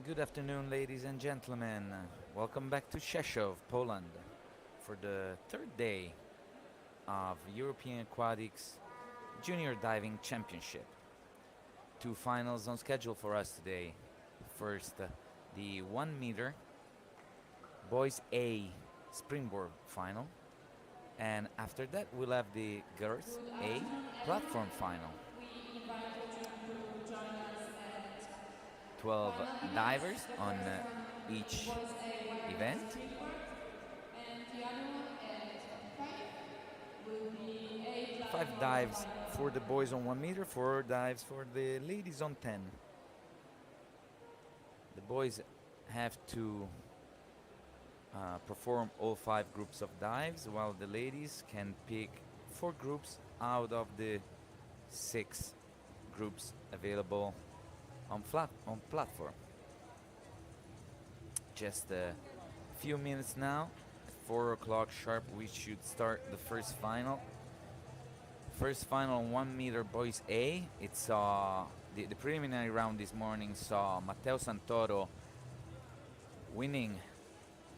Good afternoon, ladies and gentlemen. Welcome back to Rzeszów, Poland, for the third day of European Aquatics Junior Diving Championship. Two finals on schedule for us today. First, the 1 meter boys A springboard final, and after that, we'll have the girls A platform final. 12 divers on each event. Five dives for the boys on 1 meter, 4 dives for the ladies on 10. The boys have to perform all 5 groups of dives, while the ladies can pick 4 groups out of the 6 groups available on platform. Just a few minutes now. At 4 o'clock sharp, we should start the first final. First final on 1 meter boys A. It's the preliminary round this morning saw Matteo Santoro winning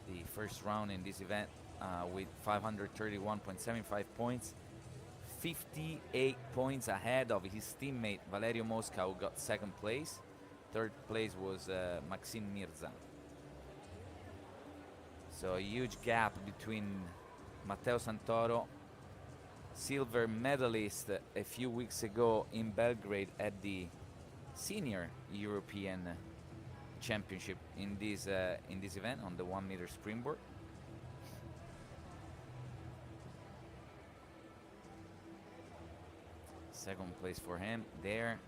the first round in this event with 531.75 points. 58 points ahead of his teammate Valerio Mosca, who got second place. Third place was Maxime Mirza. So a huge gap between Matteo Santoro, silver medalist a few weeks ago in Belgrade at the senior European championship in this event on the 1 meter springboard. Second place for him there.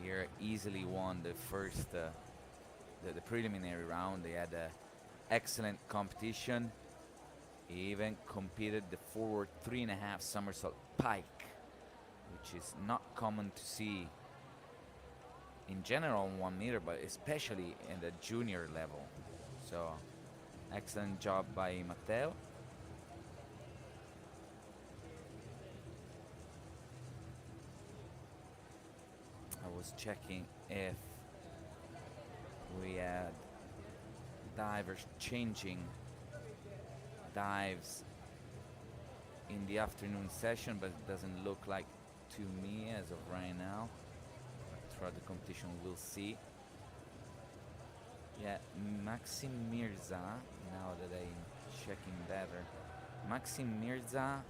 Here easily won the first the preliminary round. They had an excellent competition. He even competed the forward 3.5 somersault pike, which is not common to see in general on 1 meter, but especially in the junior level. So excellent job by Matteo. I was checking if we had divers changing dives in the afternoon session, but it doesn't look like to me as of right now. Throughout the competition, we'll see. Yeah, Maxim Mirza, now that I'm checking better, Maxim Mirza,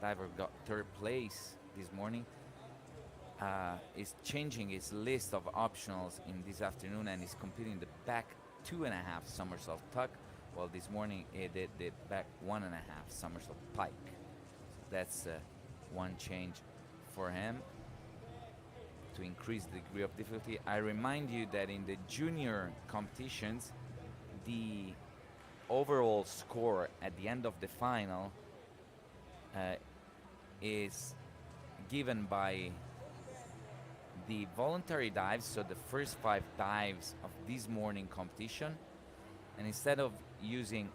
diver got third place this morning. Is changing his list of optionals in this afternoon and is competing the back 2.5 somersault tuck, while this morning he did the back 1.5 somersault pike. So that's one change for him to increase the degree of difficulty. I remind you that in the junior competitions, the overall score at the end of the final is given by the voluntary dives, so the first 5 dives of this morning competition, and instead of using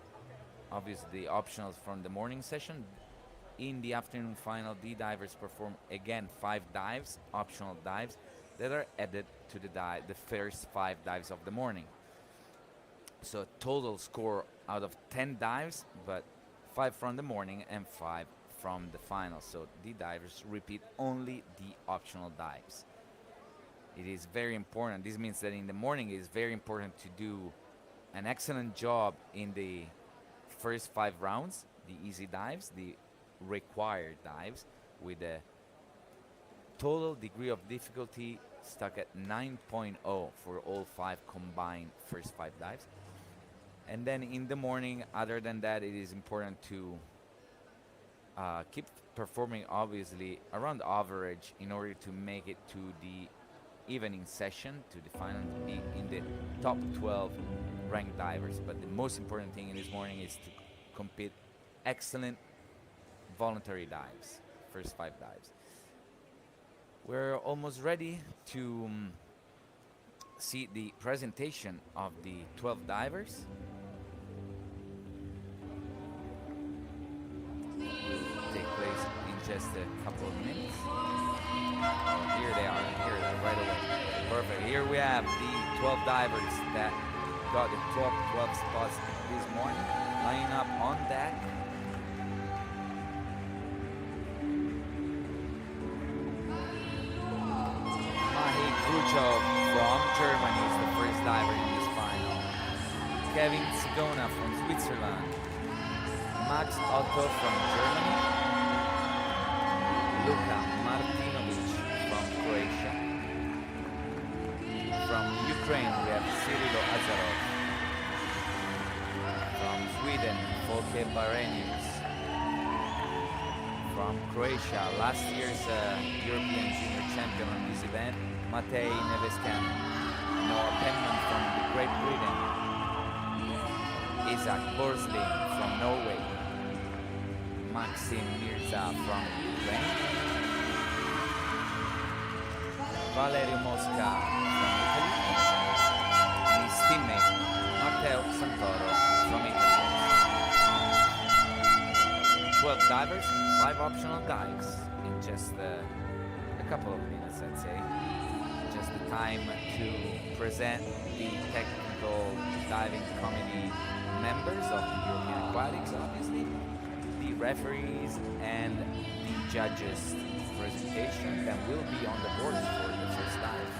obviously the optionals from the morning session, in the afternoon final the divers perform again 5 dives, optional dives, that are added to the first 5 dives of the morning. So total score out of 10 dives, but 5 from the morning and 5 from the final. So the divers repeat only the optional dives. It is very important. This means that in the morning it is very important to do an excellent job in the first 5 rounds, the easy dives, the required dives, with a total degree of difficulty stuck at 9.0 for all 5 combined first 5 dives. And then in the morning, other than that, it is important to keep performing obviously around average in order to make it to the evening session, to the final, to be in the top 12 ranked divers. But the most important thing in this morning is to compete excellent voluntary dives, first 5 dives. We're almost ready to see the presentation of the 12 divers. Will take place in just a couple of minutes. Here they are right away. Perfect. Here we have the 12 divers that got the top 12 spots this morning, lining up on deck. Mahi Gruchov from Germany is the first diver in this final. Kevin Sigona from Switzerland. Max Otto from Germany. Luka Martinovic from Croatia. From Ukraine we have Cyrilo Azarov. From Sweden, Folke Barenius. From Croatia, last year's European Junior Champion on this event, Matej Nevescan. Noah Penman from Great Britain. Isaac Borslin from Norway. Maxim Mirza from Ukraine. Valerio Mosca from Italy. And his teammate, Matteo Santoro from Italy. 12 divers, 5 optional dives in just a couple of minutes, I'd say. Just the time to present the technical diving committee members of the European Aquatics, obviously, the referees and the judges' presentation that will be on the board for the first dive.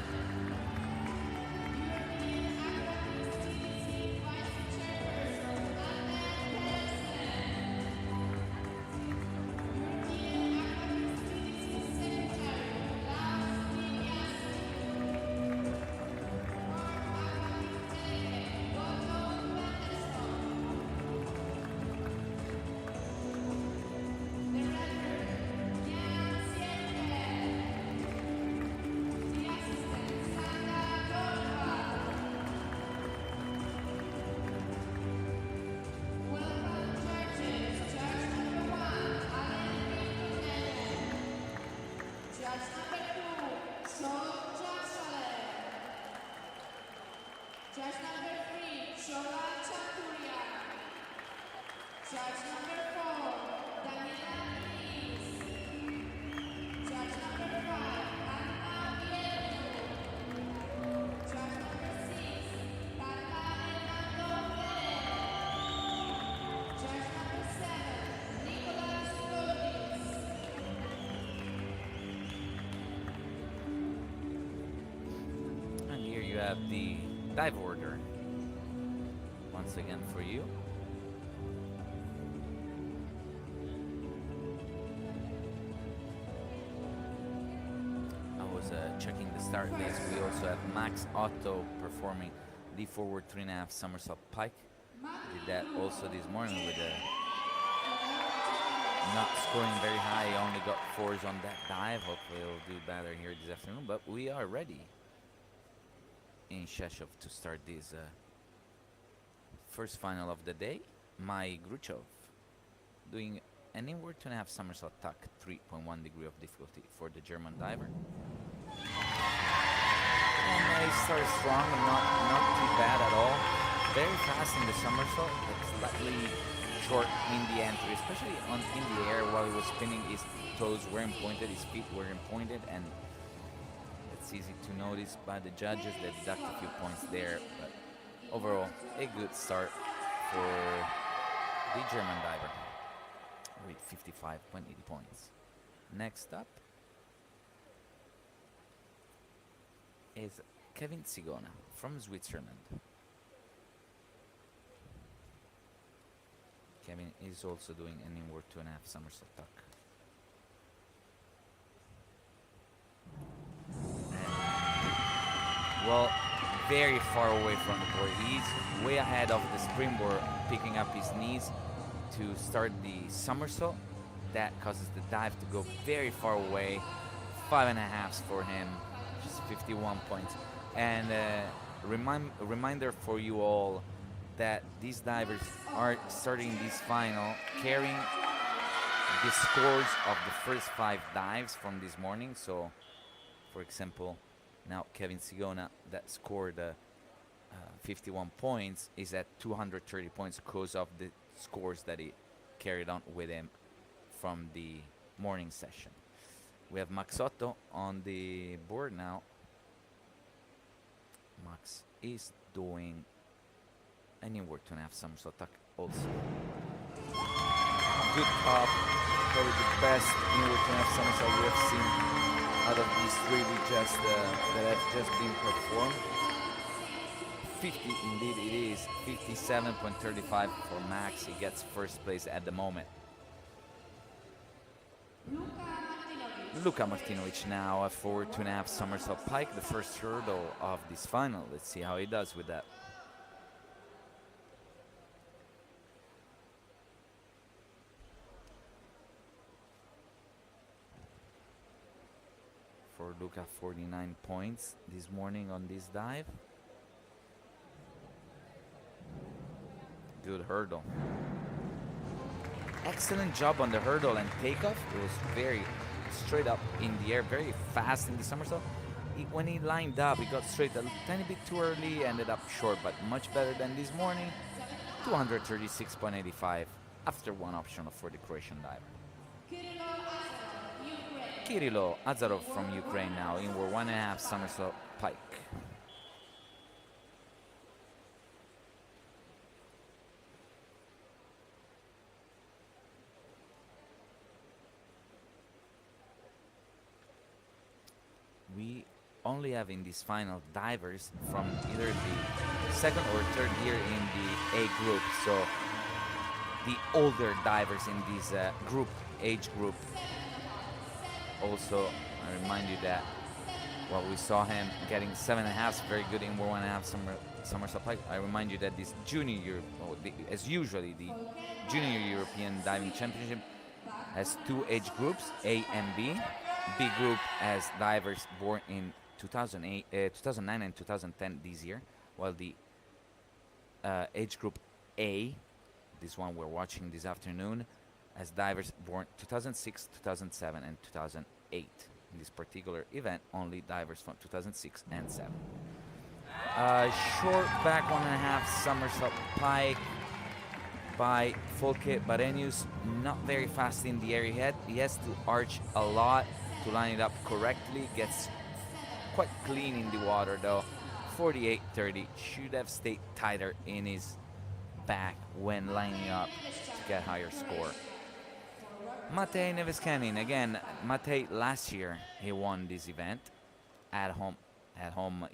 Judge number 3, Shola Chakuria. Judge number 4, Daniela Muniz. Judge number 5, Anna Vieto. Judge number 6, Tata Hernando Ferrer. Judge number 7, Nicolas Rodriguez. And here you have the dive order once again for you. I was checking the start list. We also have Max Otto performing the forward 3.5 somersault pike. Did that also this morning with not scoring very high. Only got 4s on that dive. Hopefully he'll do better here this afternoon. But we are ready in Rzeszów to start this first final of the day. Mahi Gruchov doing an inward 2.5 somersault tuck, 3.1 degree of difficulty for the German diver. And he started strong, not too bad at all. Very fast in the somersault, but slightly short in the entry, especially in the air while he was spinning. His toes weren't pointed, his feet weren't pointed, and it's easy to notice by the judges. They deduct a few points there, but overall, a good start for the German diver with 55.80 points. Next up is Kevin Sigona from Switzerland. Kevin is also doing an inward 2.5 somersault tuck. Well, very far away from the board. He's way ahead of the springboard, picking up his knees to start the somersault. That causes the dive to go very far away. 5.5s for him, just 51 points. And a reminder for you all that these divers are starting this final carrying the scores of the first 5 dives from this morning. So, for example, now Kevin Sigona, that scored 51 points, is at 230 points because of the scores that he carried on with him from the morning session. We have Max Otto on the board now. Max is doing an inward 2.5 somersault tuck also. Good top, probably the best inward 2.5 somersault we have seen out of these three that have just been performed. 50 indeed it is, 57.35 for Max. He gets first place at the moment. Luka Martinovic now for 2.5 somersault pike, the first hurdle of this final. Let's see how he does with that. For Luka, 49 points this morning on this dive. Good hurdle. Excellent job on the hurdle and takeoff. It was very straight up in the air, very fast in the somersault. When he lined up, he got straight a tiny bit too early, ended up short, but much better than this morning. 236.85 after one optional for the Croatian diver. Kirilo Azarov from Ukraine now, inward 1.5 somersault pike. We only have in this final divers from either the second or third year in the A group, so the older divers in this age group. Also, I remind you that we saw him getting 7.5, very good in 1.5 somersault pike. I remind you that this junior year, as usually the Junior European Diving Championship has two age groups, A and B. B group has divers born in 2009 and 2010 this year, while the age group A, this one we're watching this afternoon, has divers born 2006, 2007, and 2008. In this particular event, only divers from 2006 and 7. Short back 1.5 somersault pike by Folke Barenius, not very fast in the air. He has to arch a lot to line it up correctly. Gets quite clean in the water though. 48.30, should have stayed tighter in his back when lining up to get higher score. Matej Neveskanin, again, Matej last year he won this event at home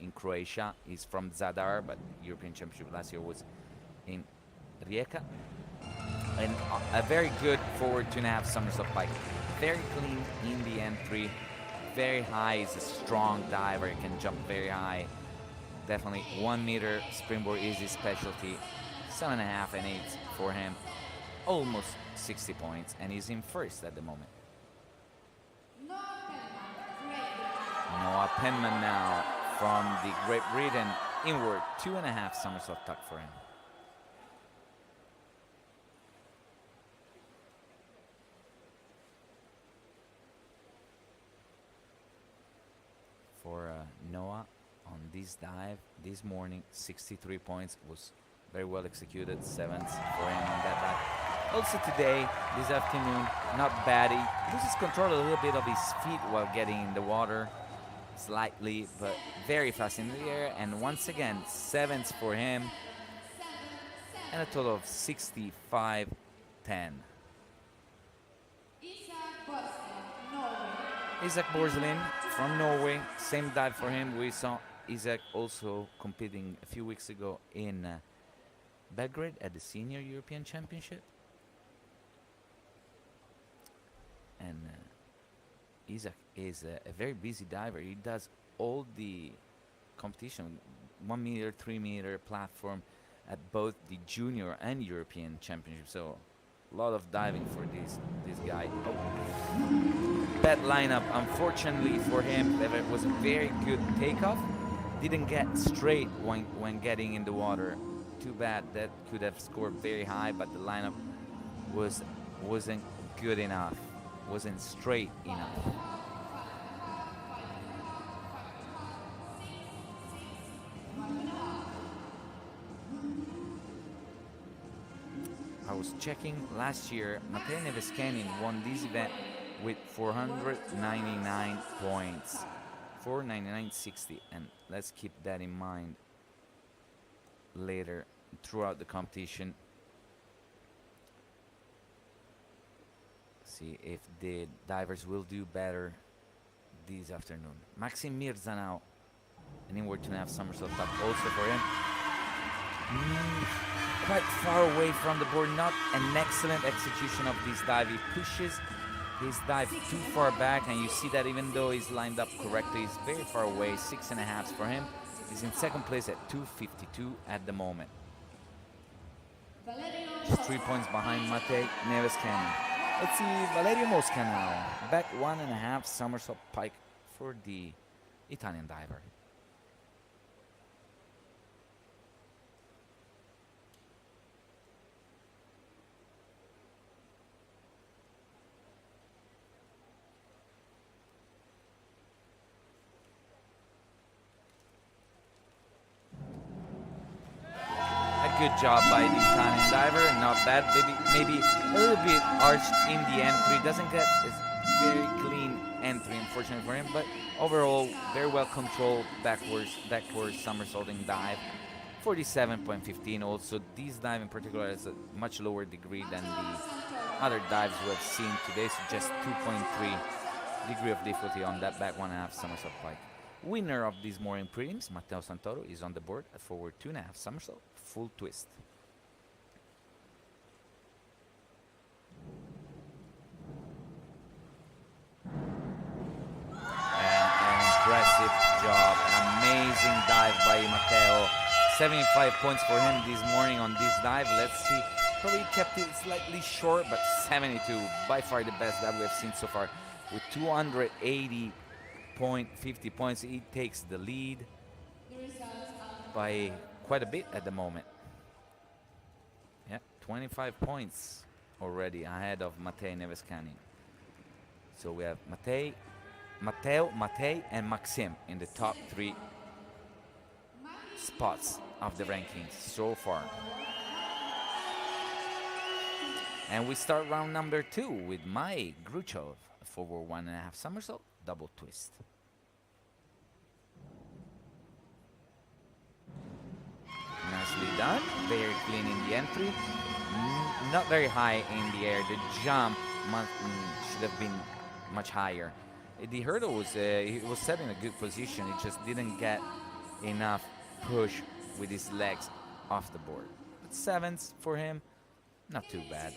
in Croatia. He's from Zadar, but European Championship last year was in Rijeka. And a very good forward 2.5 somersault pike. Very clean in the entry, very high. He's a strong diver, he can jump very high. Definitely 1 meter springboard is his specialty. 7.5 and 8 for him. Almost 60 points, and he's in first at the moment. Noah Penman now from the Great Britain, inward 2.5 somersault tuck for him. For Noah on this dive this morning, 63 points, was very well executed, 7th for him on that dive. Also today, this afternoon, not bad. He loses control a little bit of his feet while getting in the water, slightly, but very fast in the air. And once again, 7th for him, and a total of 65.10. Isak Borselin from Norway, same dive for him. We saw Isak also competing a few weeks ago in Belgrade at the Senior European Championship. And Isak is a very busy diver. He does all the competition, 1 meter, 3 meter platform at both the Junior and European Championship. So a lot of diving for this guy. Bad lineup, unfortunately for him. It was a very good takeoff. Didn't get straight when getting in the water. Too bad. That could have scored very high, but the lineup wasn't good enough. Wasn't straight enough. I was checking last year, Matej Neveskanin won this event with 499 points. 499.60, and let's keep that in mind later throughout the competition. See if the divers will do better this afternoon. Maxim Mirza now, an inward 2.5 somersault tuck also for him. Quite far away from the board, not an excellent execution of this dive. He pushes his dive too far back, and you see that even though he's lined up correctly, he's very far away. 6.5 for him. He's in second place at 252 at the moment. Just 3 points behind Matej Nevescani. Let's see Valerio Mosca now. Back 1.5 somersault pike for the Italian diver. Good job by the Italian diver, not bad. Maybe a little bit arched in the entry. Doesn't get a very clean entry, unfortunately for him, but overall very well controlled backwards somersaulting dive. 47.15. Also, this dive in particular has a much lower degree than the other dives we have seen today, so just 2.3 degree of difficulty on that back 1.5 somersault pike. Winner of these morning prelims, Matteo Santoro, is on the board at forward 2.5 somersault, full twist. An impressive job, an amazing dive by Matteo. 75 points for him this morning on this dive. Let's see, probably kept it slightly short, but 72, by far the best that we have seen so far. With 280.50 points, he takes the lead by quite a bit at the moment. Yeah, 25 points already ahead of Matej Nevescani. So we have Matteo, and Maxim in the top 3 spots of the rankings so far. And we start round number 2 with Mai Gruchov, forward 1.5 somersault, double twist. Nicely done, very clean in the entry, not very high in the air. The jump should have been much higher. The hurdle was he was set in a good position. He just didn't get enough push with his legs off the board. But 7s for him, not too bad.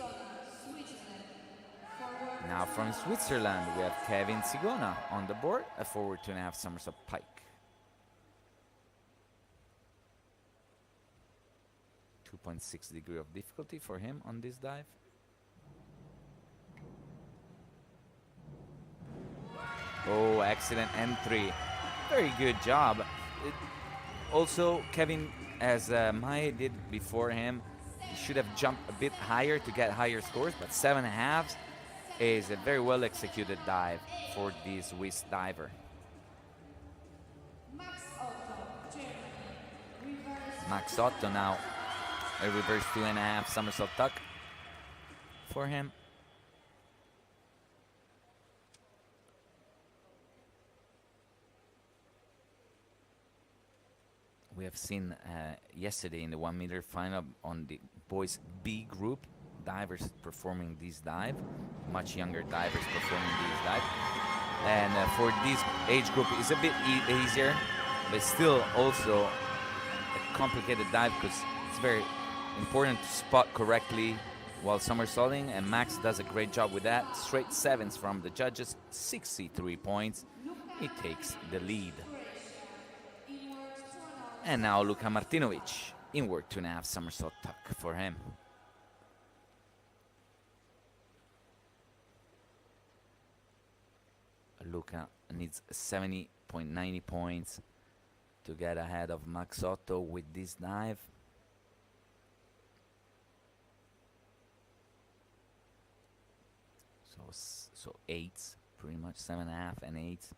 Now from Switzerland we have Kevin Sigona on the board, a forward 2.5 somersault pike. 2.6 degree of difficulty for him on this dive. Oh, excellent entry. Very good job. Also, Kevin, as Mai did before him, he should have jumped a bit higher to get higher scores, but 7.5 is a very well executed dive for this Swiss diver. Max Otto now, a reverse 2.5 somersault tuck for him. We have seen yesterday in the 1 meter final on the boys B group, divers performing this dive, much younger divers performing this dive. And for this age group, it's a bit easier, but still also a complicated dive because it's very important to spot correctly while somersaulting, and Max does a great job with that. Straight 7s from the judges, 63 points. He takes the lead. And now Luka Martinovic, inward 2.5 somersault tuck for him. Luka needs 70.90 points to get ahead of Max Otto with this dive. So 8s, pretty much 7.5 and 8s.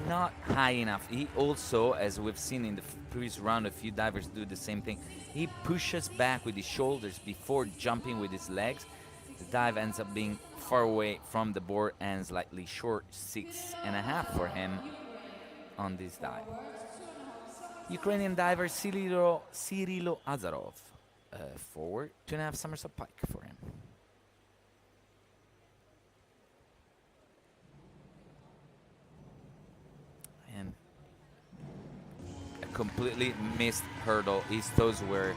Not high enough. He also, as we've seen in the previous round, a few divers do the same thing. He pushes back with his shoulders before jumping with his legs. The dive ends up being far away from the board and slightly short, 6.5 for him on this dive. Ukrainian diver Cyrilo Azarov, forward, 2.5 somersault pike for him. And a completely missed hurdle. His toes were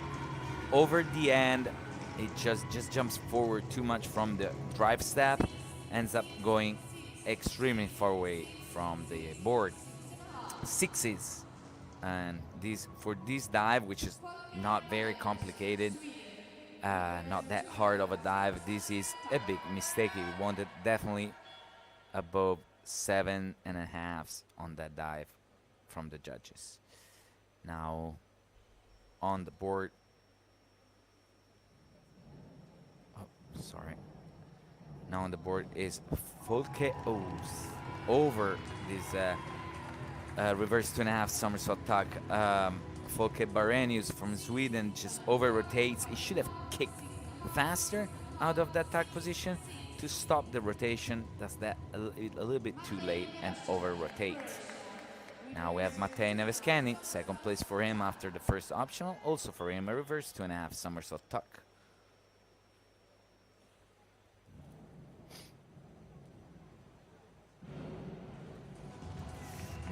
over the end. It just jumps forward too much from the drive step, ends up going extremely far away from the board. Sixes, and for this dive, which is not very complicated, not that hard of a dive, this is a big mistake. He wanted definitely above 7.5 on that dive from the judges. Now on the board, sorry. Now on the board is Folke O's over this reverse 2.5 somersault tuck. Folke Barenius from Sweden just over rotates. He should have kicked faster out of that tuck position to stop the rotation. Does that a little bit too late and over rotates. Now we have Matteo Nevescani, second place for him after the first optional. Also for him a reverse 2.5 somersault tuck.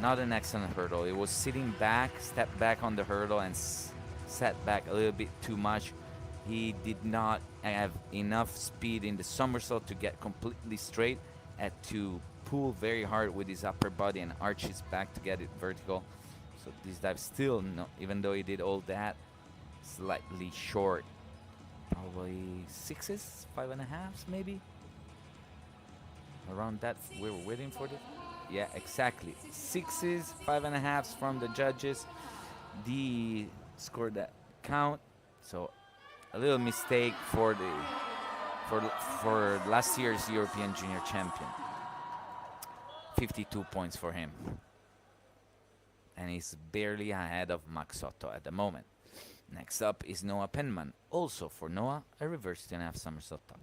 Not an excellent hurdle. It was sitting back, stepped back on the hurdle and set back a little bit too much. He did not have enough speed in the somersault to get completely straight. Had to pull very hard with his upper body and arch his back to get it vertical. So this dive still, even though he did all that, slightly short. Probably 6s, 5.5 maybe. Around that, we were waiting for this. Yeah, exactly. 6s, 5.5 from the judges. The score that count. So a little mistake for last year's European Junior Champion. 52 points for him. And he's barely ahead of Max Soto at the moment. Next up is Noah Penman. Also for Noah, a reverse 2.5 somersault tuck.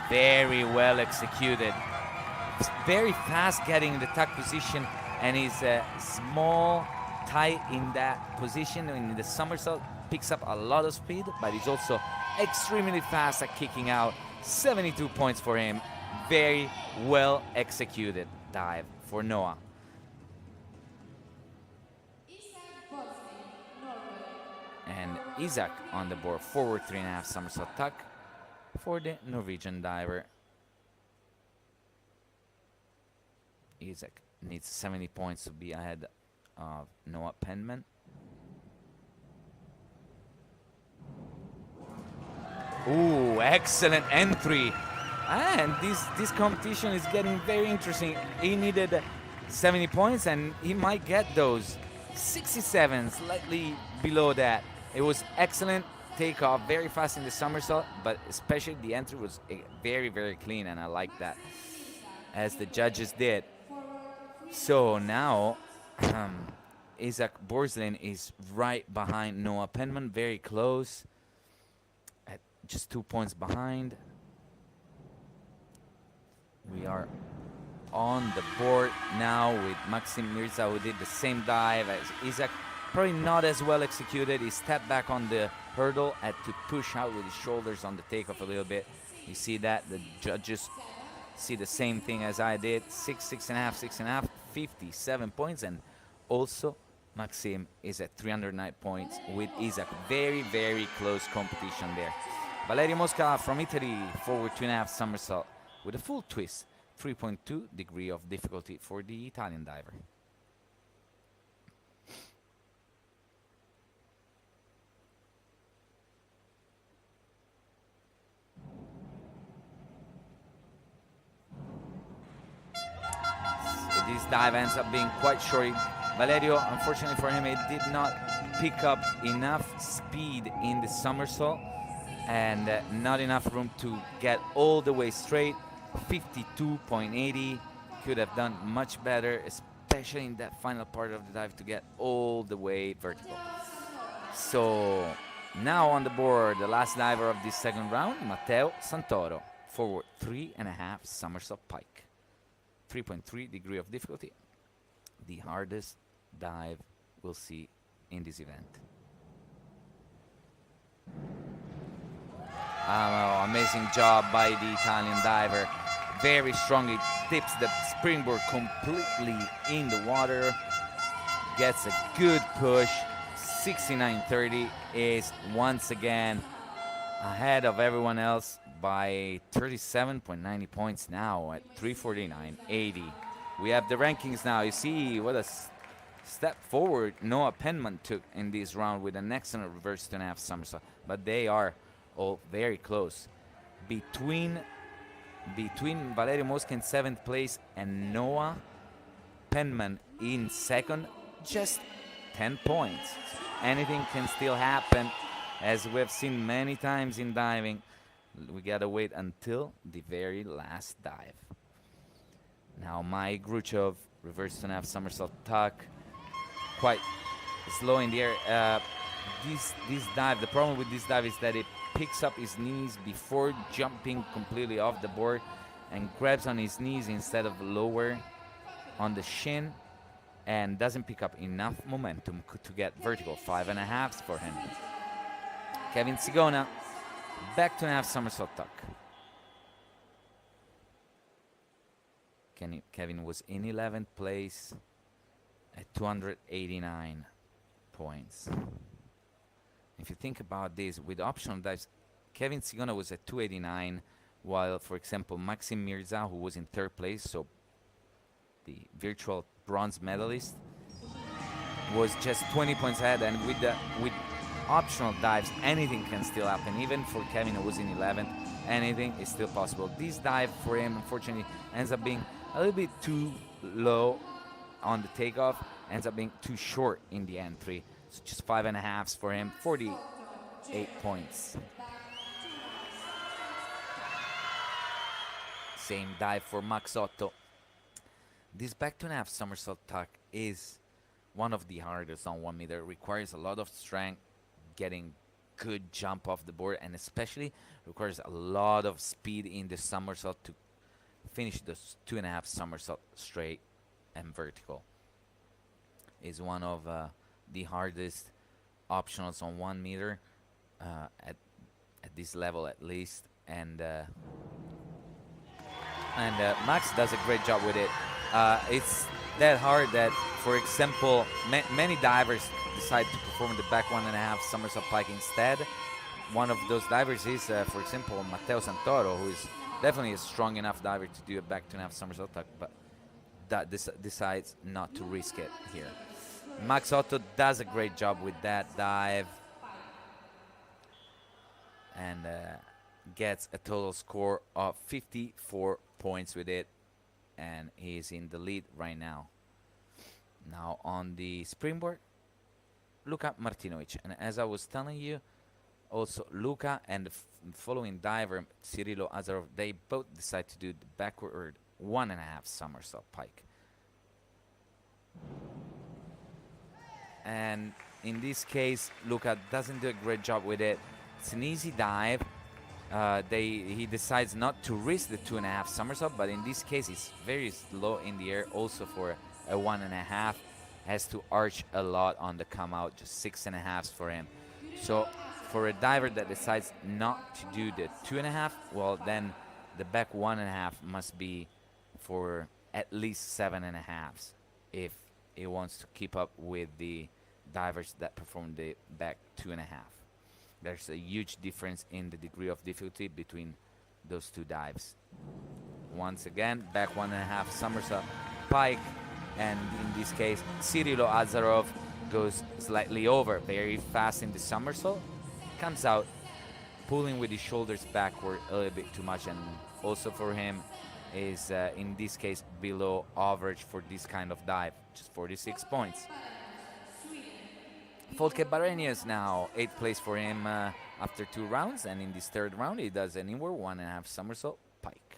Very well executed. It's very fast getting the tuck position, and he's small, tight in that position. In the somersault, picks up a lot of speed, but he's also extremely fast at kicking out. 72 points for him. Very well executed dive for Noah. And Isaac on the board, forward 3.5 somersault tuck for the Norwegian diver. Isaac needs 70 points to be ahead of Noah Penman. Ooh, excellent entry. And this competition is getting very interesting. He needed 70 points and he might get those. 67, slightly below that. It was excellent takeoff, very fast in the somersault, but especially the entry was very, very clean, and I like that, as the judges did. So now Isaac Borslin is right behind Noah Penman, very close, at just 2 points behind. We are on the board now with Maxim Mirza, who did the same dive as Isaac. Probably not as well executed. He stepped back on the hurdle, had to push out with his shoulders on the takeoff a little bit. You see that? The judges see the same thing as I did. 6.5, 57 points. And also, Maxim is at 309 points with Isaac. Very, very close competition there. Valerio Mosca from Italy, forward 2.5 somersault with a full twist. 3.2 degree of difficulty for the Italian diver. This dive ends up being quite short. Valerio, unfortunately for him, it did not pick up enough speed in the somersault and not enough room to get all the way straight. 52.80, could have done much better, especially in that final part of the dive to get all the way vertical. So Now on the board, the last diver of this second round, Matteo Santoro. Forward 3.5 somersault pike. 3.3 degree of difficulty. The hardest dive we'll see in this event. Amazing job by the Italian diver. Very strongly tips the springboard completely in the water. Gets a good push. 69.30 is once again ahead of everyone else by 37.90 points now at 349.80. We have the rankings now. You see what a step forward Noah Penman took in this round with an excellent reverse 2.5 somersault, but they are all very close. Between Valerio Mosca in 7th place and Noah Penman in 2nd, just 10 points. Anything can still happen, as we've seen many times in diving. We gotta wait until the very last dive. Now Mike Gruchov, reverse 2.5 somersault tuck, quite slow in the air. This dive, the problem with this dive is that it picks up his knees before jumping completely off the board and grabs on his knees instead of lower on the shin, and doesn't pick up enough momentum to get vertical. 5.5s for him. Kevin Sigona, back 2.5 somersault tuck. Kevin was in 11th place at 289 points. If you think about this, with optional dives, Kevin Sigona was at 289, while, for example, Maxim Mirza, who was in 3rd place, so the virtual bronze medalist, was just 20 points ahead. And with optional dives, anything can still happen. Even for Kevin, who was in 11th, anything is still possible. This dive for him, unfortunately, ends up being a little bit too low on the takeoff, ends up being too short in the entry. So just 5.5s for him, 48 points. Same dive for Max Otto. This back 2.5 somersault tuck is one of the hardest on 1 meter. It requires a lot of strength, getting good jump off the board, and especially requires a lot of speed in the somersault to finish the 2.5 somersault straight and vertical. Is one of the hardest optionals on 1 meter at this level, at least, and Max does a great job with it. It's that hard that, for example, many divers decide to perform the back 1.5 somersault pike instead. One of those divers is, for example, Matteo Santoro, who is definitely a strong enough diver to do a back 2.5 somersault tuck, but that decides not to risk it here. Max Otto does a great job with that dive and gets a total score of 54 points with it, and he's in the lead right now. Now on the springboard, Luka Martinovic. And as I was telling you, also Luka and the following diver, Cirilo Azarov, they both decide to do the backward 1.5 somersault pike. And in this case, Luka doesn't do a great job with it. It's an easy dive. He decides not to risk the 2.5 somersault, but in this case, it's very slow in the air. Also for a 1.5, has to arch a lot on the come out, just 6.5s for him. So for a diver that decides not to do the 2.5, well, then the back 1.5 must be for at least 7.5s if it wants to keep up with the divers that perform the back 2.5. There's a huge difference in the degree of difficulty between those two dives. Once again, back 1.5 somersault pike, and in this case, Cirilo Azarov goes slightly over, very fast in the somersault, comes out, pulling with his shoulders backward a little bit too much, and also for him is, in this case, below average for this kind of dive, just 46 points. Folke Barenius now, 8th place for him after 2 rounds, and in this 3rd round he does an inward 1.5 somersault pike.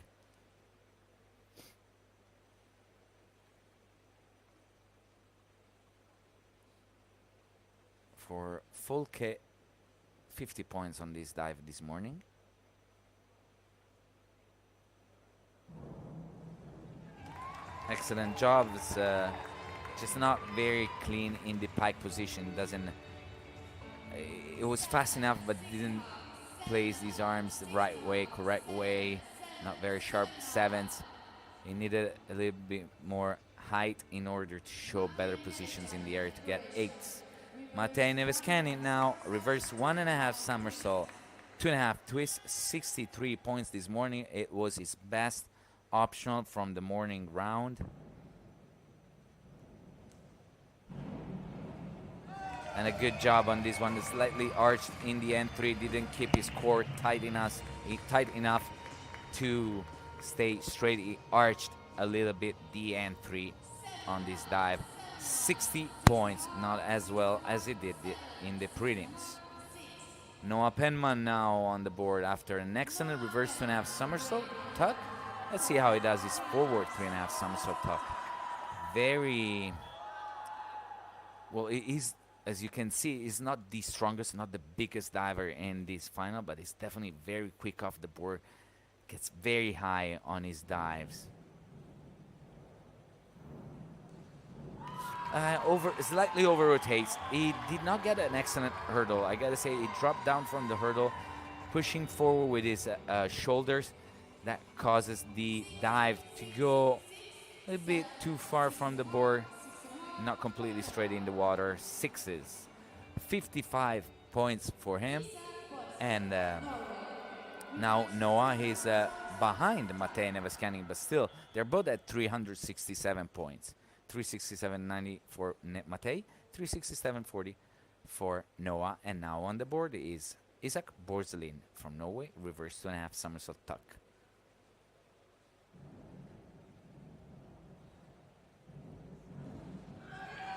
For Folke 50 points on this dive this morning. Excellent job. It's just not very clean in the pike position. Doesn't. It was fast enough, but didn't place these arms the right way, correct way. Not very sharp sevens. He needed a little bit more height in order to show better positions in the air to get eights. Matej Neveskani now reverse 1.5 somersault, 2.5 twist, 63 points this morning. It was his best optional from the morning round. And a good job on this one. Slightly arched in the N3, didn't keep his core tight enough to stay straight. He arched a little bit the N3 on this dive. 60 points, not as well as he did in the prelims. Noah Penman now on the board after an excellent reverse 2.5 somersault tuck. Let's see how he does his forward 3.5 somersault tuck. Very well. He's, as you can see, he's not the strongest, not the biggest diver in this final, but he's definitely very quick off the board. Gets very high on his dives. Slightly over rotates. He did not get an excellent hurdle. I gotta say, he dropped down from the hurdle, pushing forward with his shoulders. That causes the dive to go a little bit too far from the board, not completely straight in the water. Sixes, 55 points for him. And now Noah, he's behind Matej Neveskani, but still, they're both at 367 points. 367.90 for Matej, 367.40 for Noah. And now on the board is Isak Borzelin from Norway, reverse 2.5 somersault tuck.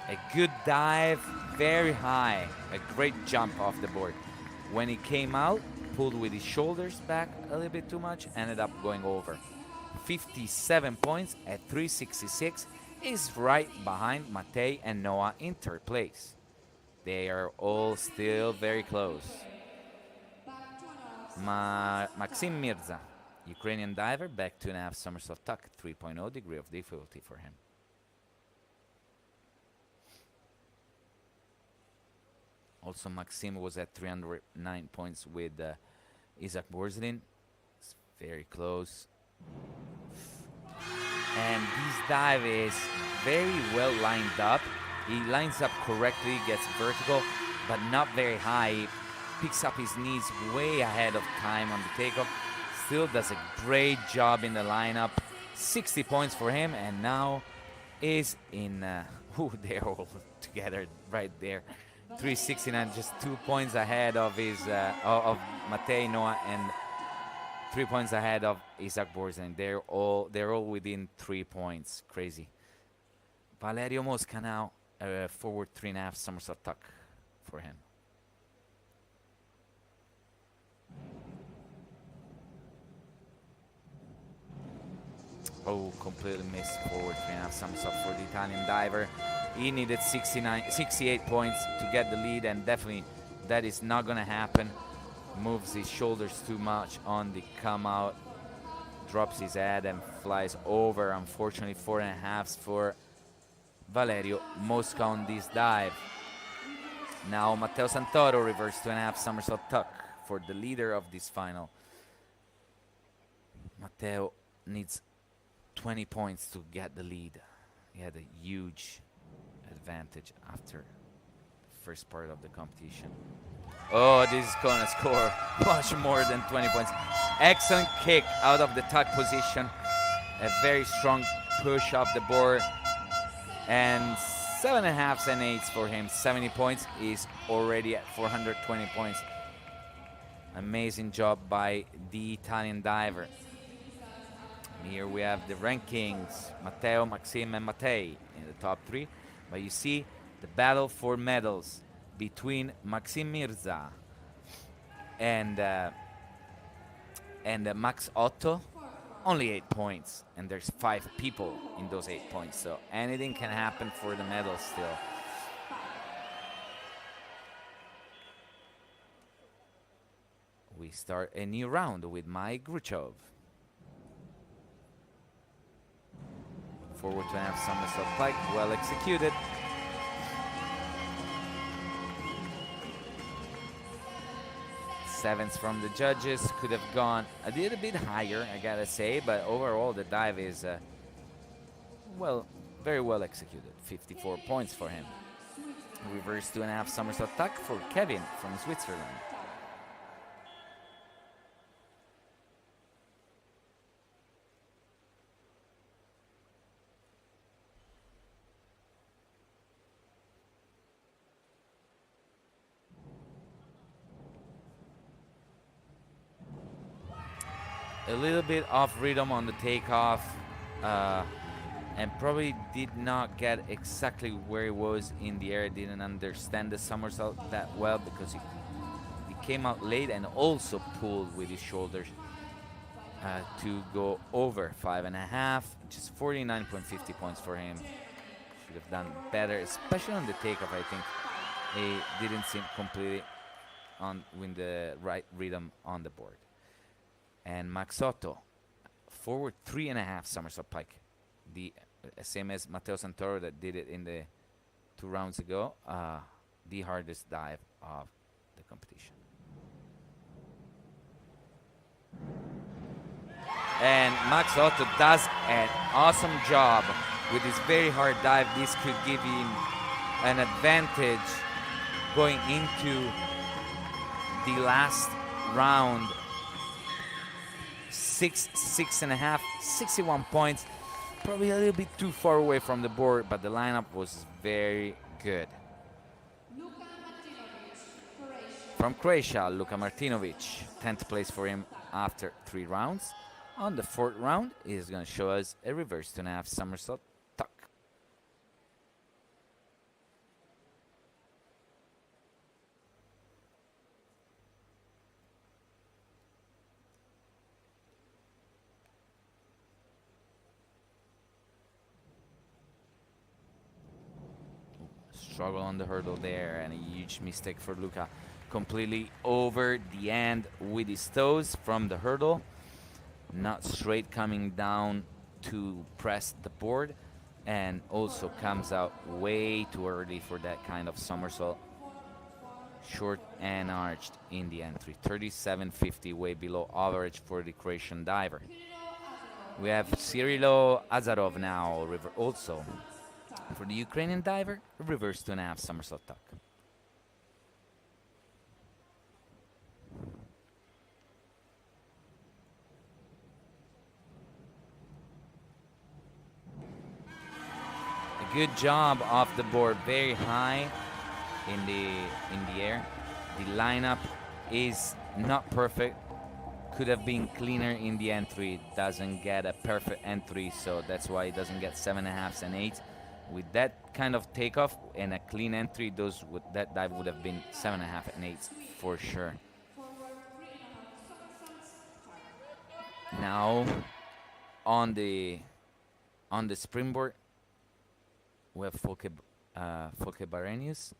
A good dive, very high, a great jump off the board. When he came out, pulled with his shoulders back a little bit too much, ended up going over. 57 points at 366. Is right behind Matej and Noah in third place. They are all still very close. Maxim Mirza, Ukrainian diver, back 2.5 somersault tuck, 3.0 degree of difficulty for him. Also, Maxim was at 309 points with Isak Borzelin. It's very close. And this dive is very well lined up. He lines up correctly, gets vertical, but not very high. He picks up his knees way ahead of time on the takeoff. Still does a great job in the lineup. 60 points for him, and now is in, they're all together right there. 369, just 2 points ahead of his, of Matej, Noah, and 3 points ahead of Isak Borzelin. They're all within 3 points. Crazy. Valerio Mosca now, forward 3.5 somersault tuck for him. Oh, completely missed forward 3.5 somersault for the Italian diver. He needed 68 points to get the lead, and definitely that is not going to happen. Moves his shoulders too much on the come out, drops his head and flies over. Unfortunately, 4.5s for Valerio Mosca on this dive. Now Matteo Santoro reverse 2.5 somersault tuck for the leader of this final. Matteo needs 20 points to get the lead. He had a huge advantage after the first part of the competition. Oh, this is gonna score much more than 20 points. Excellent kick out of the tuck position. A very strong push off the board. And 7.5s and 8s for him. 70 points. Is already at 420 points. Amazing job by the Italian diver. Here we have the rankings. Matteo, Maxim, and Matej in the top three. But you see the battle for medals between Maxim Mirza and Max Otto. Only 8 points, and there's 5 people in those 8 points, so anything can happen for the medals still. start a new round with Mike Gruchov. Forward 2.5 somersault pike, well executed. Sevens from the judges, could have gone a little bit higher, I gotta say, but overall the dive is, well, very well executed. 54 points for him. Reverse 2.5 somersault tuck for Kevin from Switzerland. A little bit off rhythm on the takeoff, and probably did not get exactly where he was in the air. Didn't understand the somersault that well because he came out late and also pulled with his shoulders to go over 5.5. Just 49.50 points for him. Should have done better, especially on the takeoff. I think he didn't seem completely on with the right rhythm on the board. And Max Otto, forward 3.5 somersault pike, the same as Matteo Santoro that did it in the 2 rounds ago, the hardest dive of the competition. And Max Otto does an awesome job with this very hard dive. This could give him an advantage going into the last round. 6.5, 61 points. Probably a little bit too far away from the board, but the lineup was very good. From Croatia, Luka Martinovic, 10th place for him after 3 rounds. On the 4th round, he's going to show us a reverse 2.5 somersault tuck. Struggle on the hurdle there, and a huge mistake for Luka. Completely over the end with his toes from the hurdle. Not straight coming down to press the board, and also comes out way too early for that kind of somersault. Short and arched in the entry. 37.50, way below average for the Croatian diver. We have Cyrilo Azarov now, also. For the Ukrainian diver, reverse 2.5 somersault tuck. A good job off the board, very high in the air. The lineup is not perfect. Could have been cleaner in the entry. Doesn't get a perfect entry, so that's why it doesn't get 7.5s and 8s. With that kind of takeoff and a clean entry, that dive would have been 7.5 and 8s for sure. Now on the springboard, we have Folke Barenius.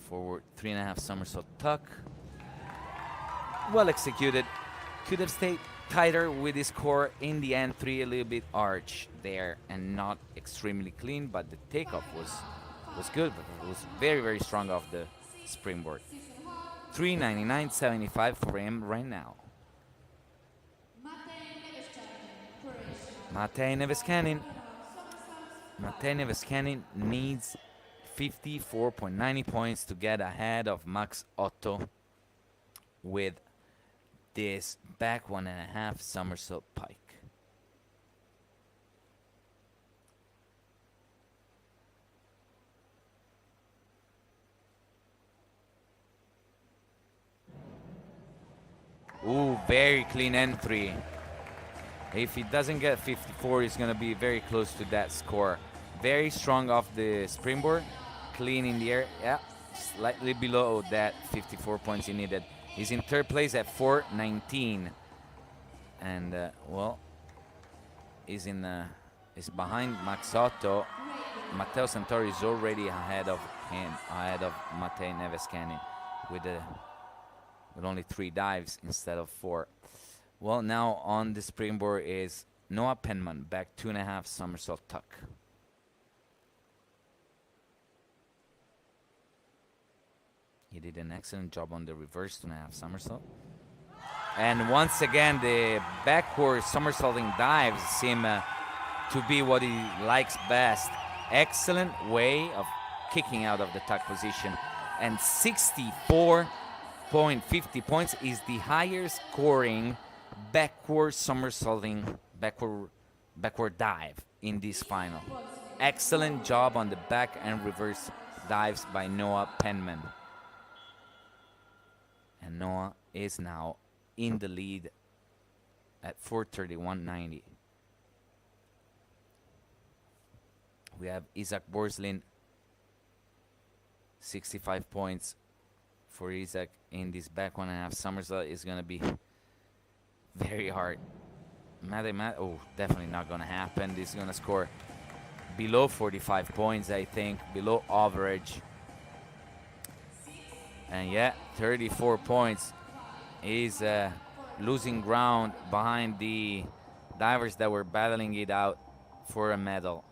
Forward 3.5 somersault tuck. Well executed. Could have stayed tighter with his core in the entry, a little bit arch there and not extremely clean, but the takeoff was good, but it was very, very strong off the springboard. 399.75 for him right now. Matej Neveskanin needs 54.90 points to get ahead of Max Otto with this back 1.5 somersault pike. Ooh, very clean entry. If he doesn't get 54, he's gonna be very close to that score. Very strong off the springboard, clean in the air. Yeah, slightly below that 54 points he needed. He's in 3rd place at 419, and well, is behind Max Otto. Matteo Santoro is already ahead of him, ahead of Matej Neveskanin with only 3 dives instead of 4. Well, now on the springboard is Noah Penman, back 2.5 somersault tuck. He did an excellent job on the reverse 2.5 somersault. And once again, the backward somersaulting dives seem to be what he likes best. Excellent way of kicking out of the tuck position. And 64.50 points is the highest scoring backward somersaulting, backward dive in this final. Excellent job on the back and reverse dives by Noah Penman. And Noah is now in the lead at 431.90. We have Isaac Borslin, 65 points for Isaac in this back 1.5 somersault is going to be very hard. Oh, definitely not going to happen. This is going to score below 45 points, I think, below average. And yeah, 34 points is losing ground behind the divers that were battling it out for a medal.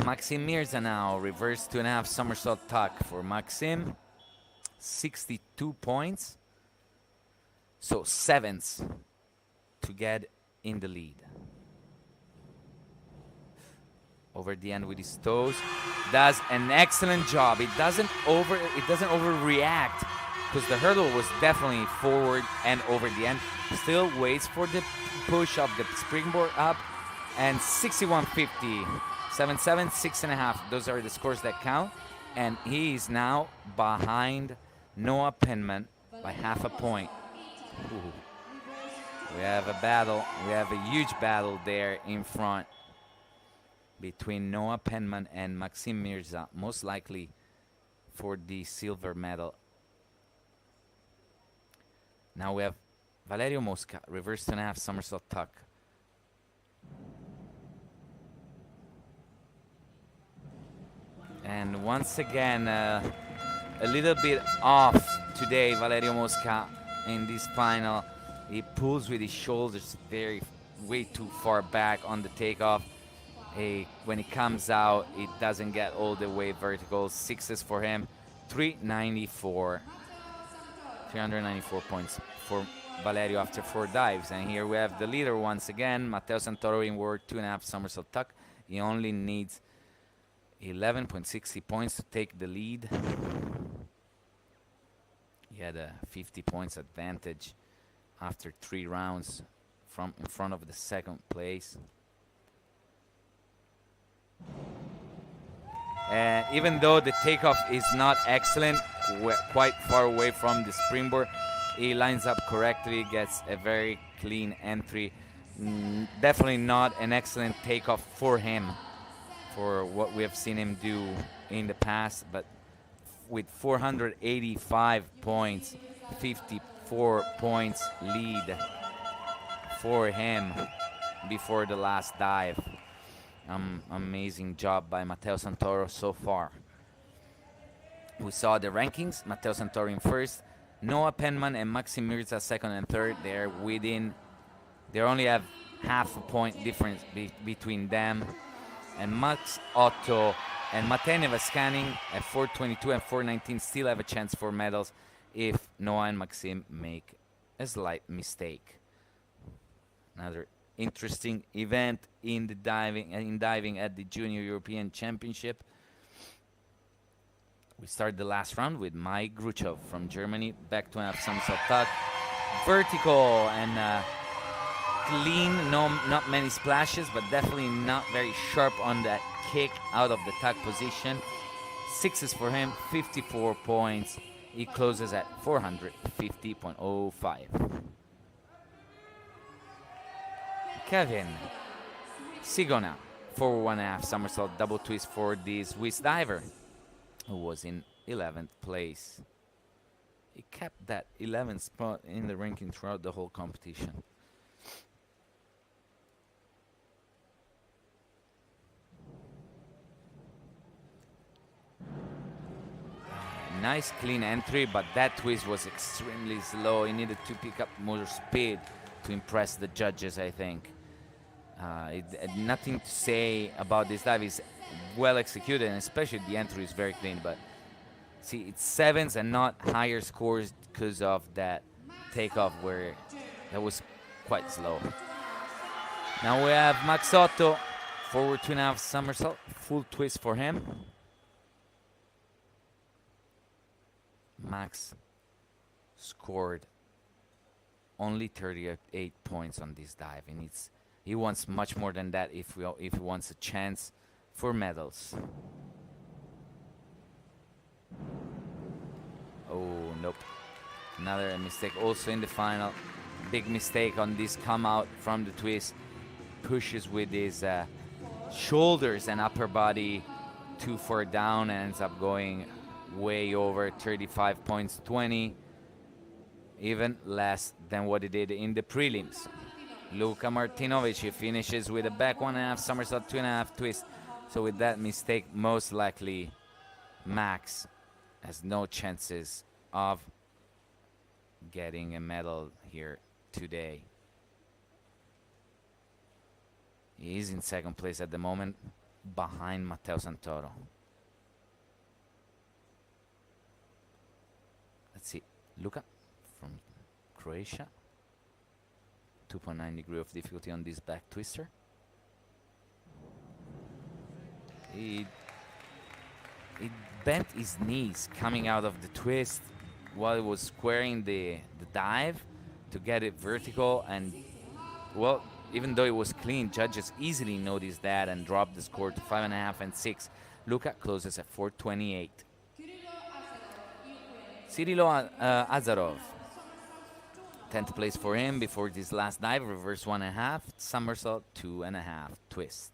Maxim Mirza now, reverse 2.5 somersault tuck for Maxim. 62 points. So 7ths to get in the lead. Over the end with his toes. Does an excellent job. It doesn't overreact because the hurdle was definitely forward and over the end. Still waits for the push of the springboard up. And 61.50. 7.7, 6.5. Those are the scores that count. And he is now behind Noah Penman by half a point. Ooh. We have a battle. We have a huge battle there in front between Noah Penman and Maxim Mirza, most likely for the silver medal. Now we have Valerio Mosca, reverse 2.5 somersault tuck. And once again, a little bit off today, Valerio Mosca in this final. He pulls with his shoulders way too far back on the takeoff. When he comes out, it doesn't get all the way vertical. 6s for him. 394 points for Valerio after 4 dives. And here we have the leader once again, Matteo Santoro in work 2.5 somersault tuck. He only needs 11.60 points to take the lead. He had a 50 points advantage after 3 rounds from in front of the second place. And even though the takeoff is not excellent, we're quite far away from the springboard, he lines up correctly, gets a very clean entry. Definitely not an excellent takeoff for him, for what we have seen him do in the past, but with 485 points, 54 points lead for him before the last dive. Amazing job by Matteo Santoro so far. We saw the rankings. Matteo Santoro in first, Noah Penman and Maxim Mirza second and third. They're within, they only have half a point difference between them. And Max Otto and Matej Neveskanin at 422 and 419 still have a chance for medals if Noah and Maxim make a slight mistake. Another interesting event in the diving at the Junior European Championship. We start the last round with Mike Gruchov from Germany, back 2.5 somersault tuck, vertical and clean, not many splashes, but definitely not very sharp on that kick out of the tuck position. 6s for him, 54 points. He closes at 450.05. Kevin Sigona, 4.5 somersault double twist for the Swiss diver, who was in 11th place. He kept that 11th spot in the ranking throughout the whole competition. Nice clean entry, but that twist was extremely slow. He needed to pick up more speed to impress the judges, I think. Nothing to say about this dive. Is well executed, and especially the entry is very clean. But see, it's sevens and not higher scores because of that takeoff where that was quite slow. Now we have Max Otto, forward 2.5 somersault, full twist for him. Max scored only 38 points on this dive, and he wants much more than that if he wants a chance for medals. Oh, nope. Another mistake also in the final. Big mistake on this come out from the twist. Pushes with his shoulders and upper body too far down and ends up going way over 35 points, 20. Even less than what he did in the prelims. Luka Martinovic, he finishes with a back 1.5 somersault, 2.5 twist. So with that mistake, most likely Max has no chances of getting a medal here today. He is in second place at the moment, behind Matteo Santoro. Let's see, Luka from Croatia. 2.9 degree of difficulty on this back twister. He bent his knees coming out of the twist while he was squaring the dive to get it vertical, and well, even though it was clean, judges easily noticed that and dropped the score to 5.5 and 6. Luka closes at 4.28. Cyrilo Azarov, 10th place for him before this last dive, reverse 1.5, somersault 2.5, twist.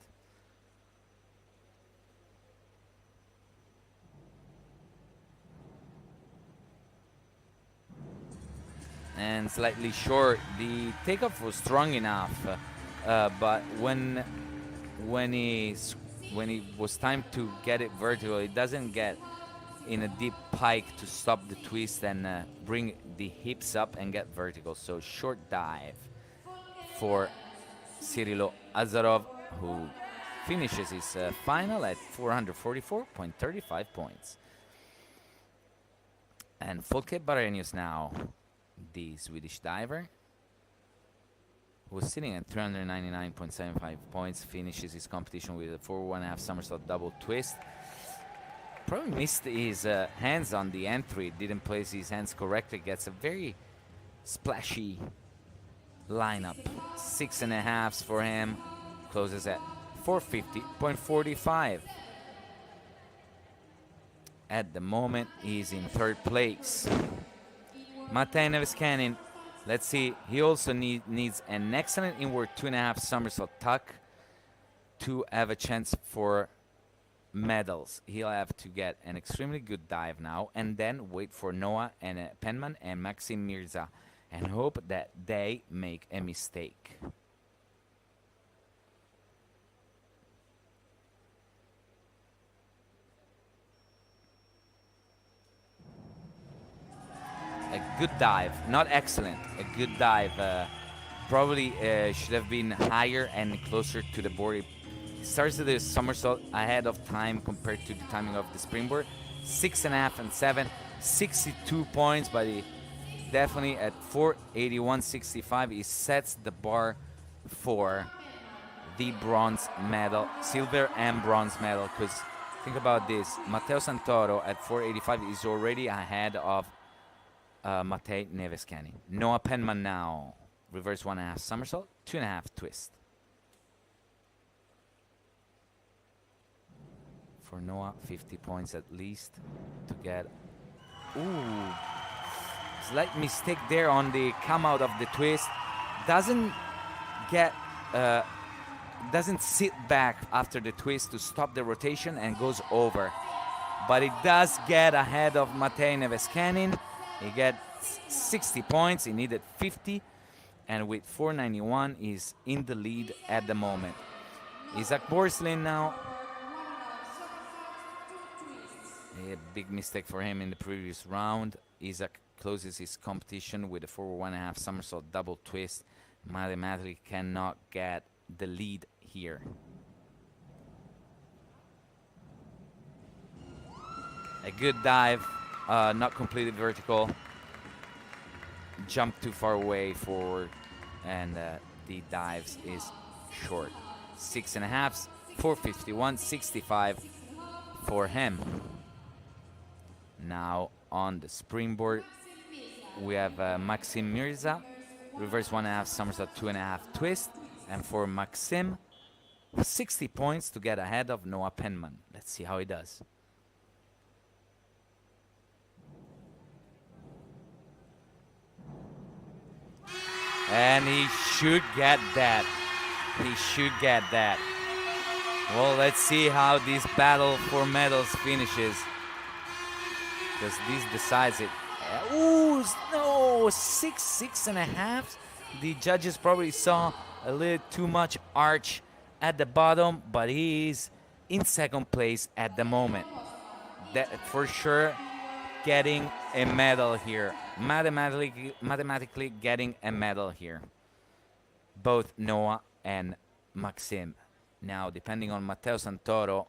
And slightly short. The takeoff was strong enough, but when it was time to get it vertical, it doesn't get in a deep pike to stop the twist and bring the hips up and get vertical. So short dive for Cyrilo Azarov, who finishes his final at 444.35 points. And Folke Barenius now, the Swedish diver, who was sitting at 399.75 points, finishes his competition with a 4.5 somersault double twist. Probably missed his hands on the entry, didn't place his hands correctly, gets a very splashy lineup. 6.5s for him, closes at 450.45. At the moment, he's in third place. Matej Neveskanin, let's see, he also needs an excellent inward 2.5 somersault tuck to have a chance for medals. He'll have to get an extremely good dive now and then wait for Noah and Penman and Maxim Mirza and hope that they make a mistake. A good dive, not excellent, a good dive. Probably should have been higher and closer to the board. It starts the somersault ahead of time compared to the timing of the springboard. 6.5 and 7, 62 points, but he definitely at 481.65, he sets the bar for the bronze medal, silver and bronze medal. Because think about this, Matteo Santoro at 485 is already ahead of Matej Neveskanin. Noah Penman now, reverse 1.5 somersault, 2.5 twist. For Noah, 50 points at least to get. Ooh, slight mistake there on the come out of the twist. Doesn't get, doesn't sit back after the twist to stop the rotation and goes over. But it does get ahead of Matej Neveskanin. He gets 60 points. He needed 50, and with 491, he's in the lead at the moment. Isaac Borslin now. A big mistake for him in the previous round. Isaac closes his competition with a forward 1.5 somersault double twist. Mathematically cannot get the lead here. A good dive, not completely vertical. Jump too far away forward, and the dives is short. 6.5, 451, 65 for him. Now on the springboard, we have Maxim Mirza, reverse 1.5 somersault 2.5 twist, and for Maxim, 60 points to get ahead of Noah Penman. Let's see how he does. And he should get that. He should get that. Well, let's see how this battle for medals finishes, because this decides it. Ooh, no, 6.5. The judges probably saw a little too much arch at the bottom, but he's in second place at the moment. That for sure, getting a medal here. Mathematically getting a medal here. Both Noah and Maxim. Now, depending on Matteo Santoro,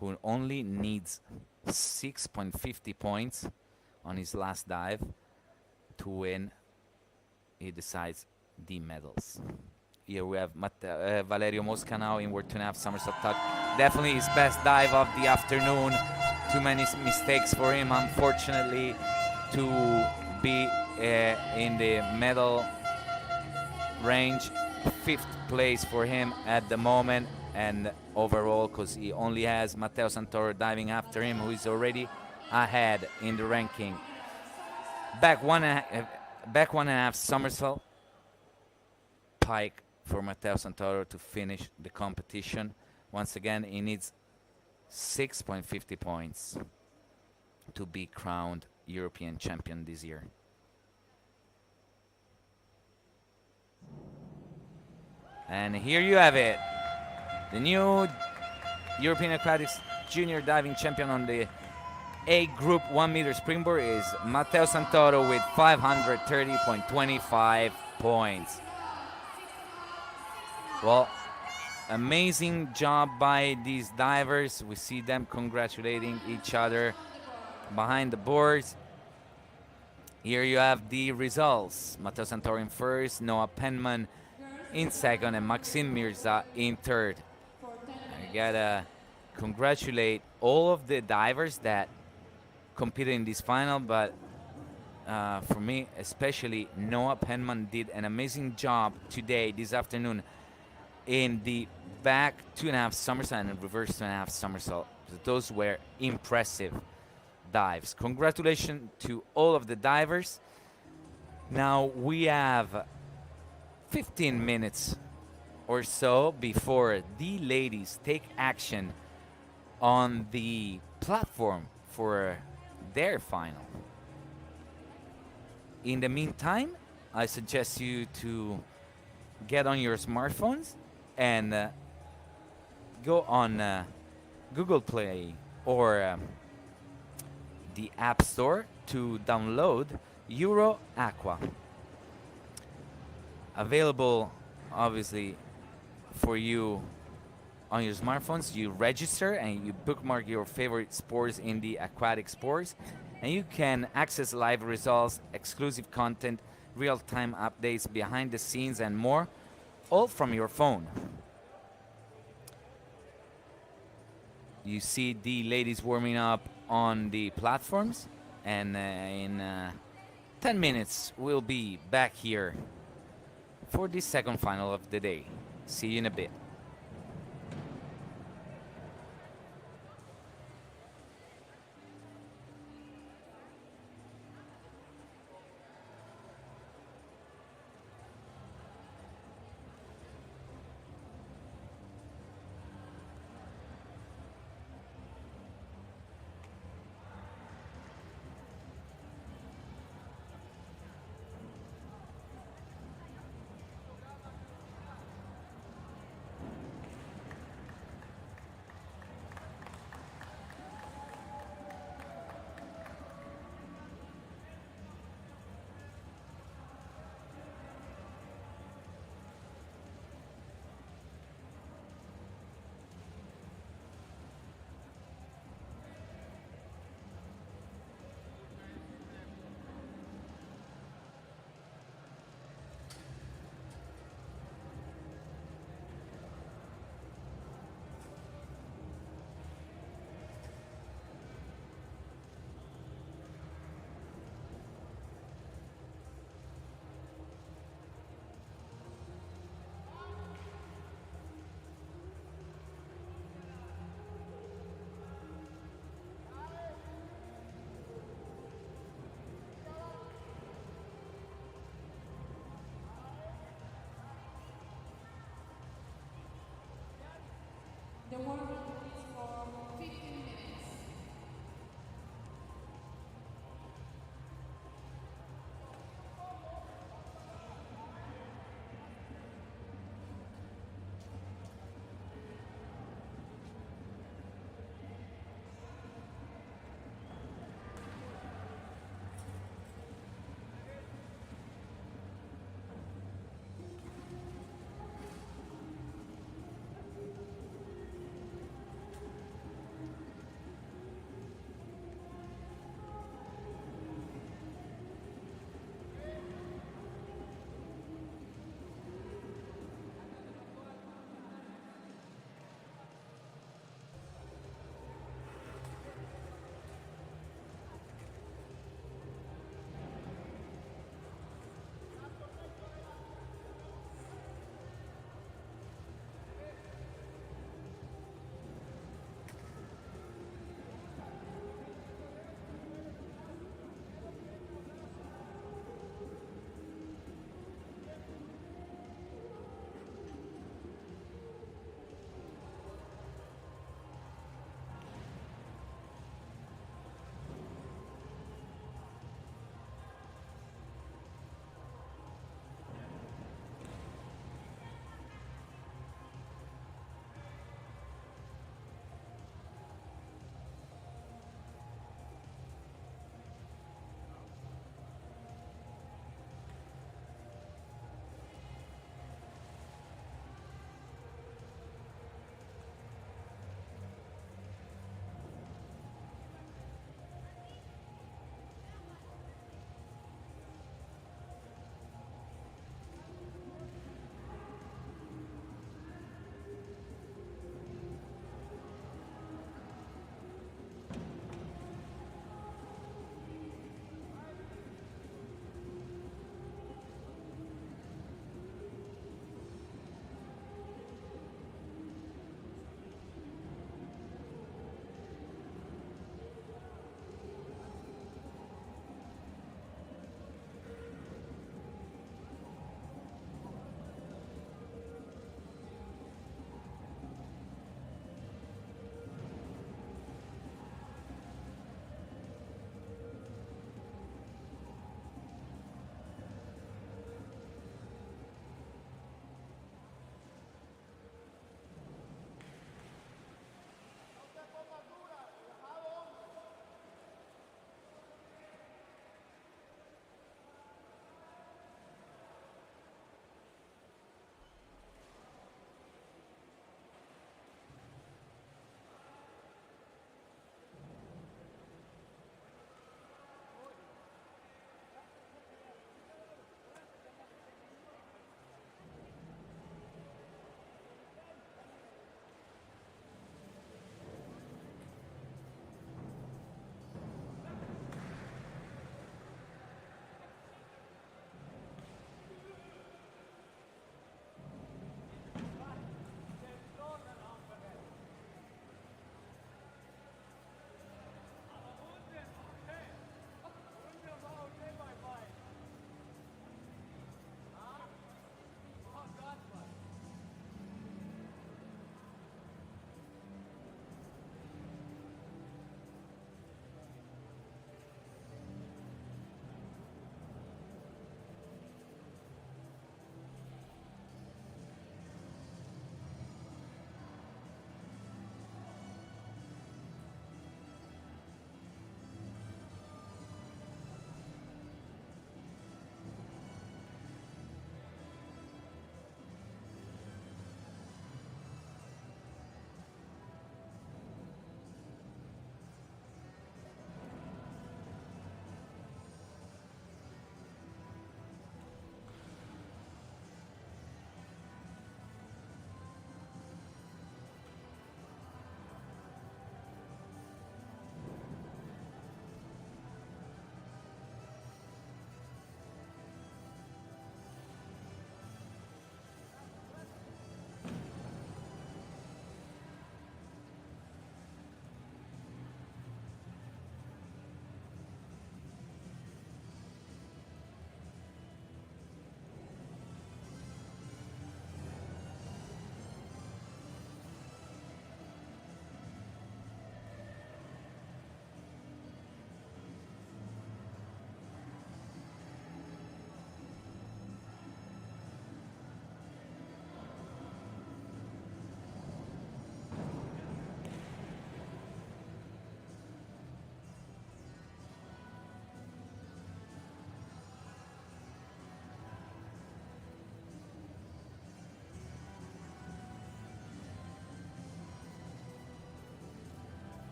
who only needs 6.50 points on his last dive to win, he decides the medals. Here we have Valerio Mosca in word 2.5 somersault tuck. Definitely his best dive of the afternoon. Too many mistakes for him, unfortunately, to be in the medal range. 5th place for him at the moment, and overall, because he only has Matteo Santoro diving after him, who is already ahead in the ranking. Back 1.5 somersault pike for Matteo Santoro to finish the competition. Once again, he needs 6.50 points to be crowned European champion this year. And here you have it. The new European Aquatics Junior Diving Champion on the A Group 1 meter springboard is Matteo Santoro with 530.25 points. Well, amazing job by these divers. We see them congratulating each other behind the boards. Here you have the results. Matteo Santoro in first, Noah Penman in second, and Maxim Mirza in third. I gotta congratulate all of the divers that competed in this final, but for me, especially Noah Penman did an amazing job today, this afternoon, in the back 2.5 somersault and reverse 2.5 somersault. Those were impressive dives. Congratulations to all of the divers. Now we have 15 minutes or so before the ladies take action on the platform for their final. In the meantime, I suggest you to get on your smartphones and go on Google Play or the App Store to download Euro Aqua. Available, obviously, for you on your smartphones. You register and you bookmark your favorite sports in the aquatic sports, and you can access live results, exclusive content, real-time updates, behind the scenes, and more, all from your phone. You see the ladies warming up on the platforms, and in 10 minutes we'll be back here for the second final of the day. See you in a bit. The warm-up is for 15 minutes.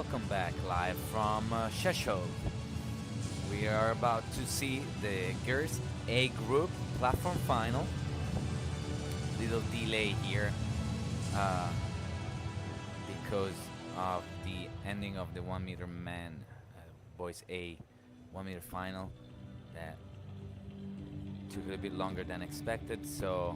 Welcome back live from Rzeszów. We are about to see the girls A group platform final. Little delay here because of the ending of the 1 meter man boys A 1 meter final that took a little bit longer than expected, so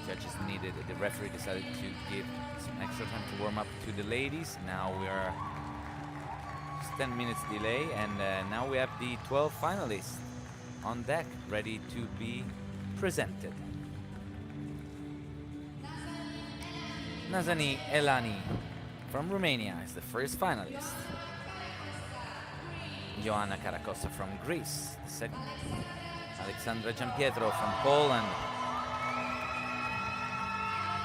judges needed, the referee decided to give some extra time to warm up to the ladies. Now we are just 10 minutes delay, and now we have the 12 finalists on deck ready to be presented. Nazani Elani from Romania is the first finalist. Joanna Karakosa from Greece, the second. Alexandra Giampietro from Poland.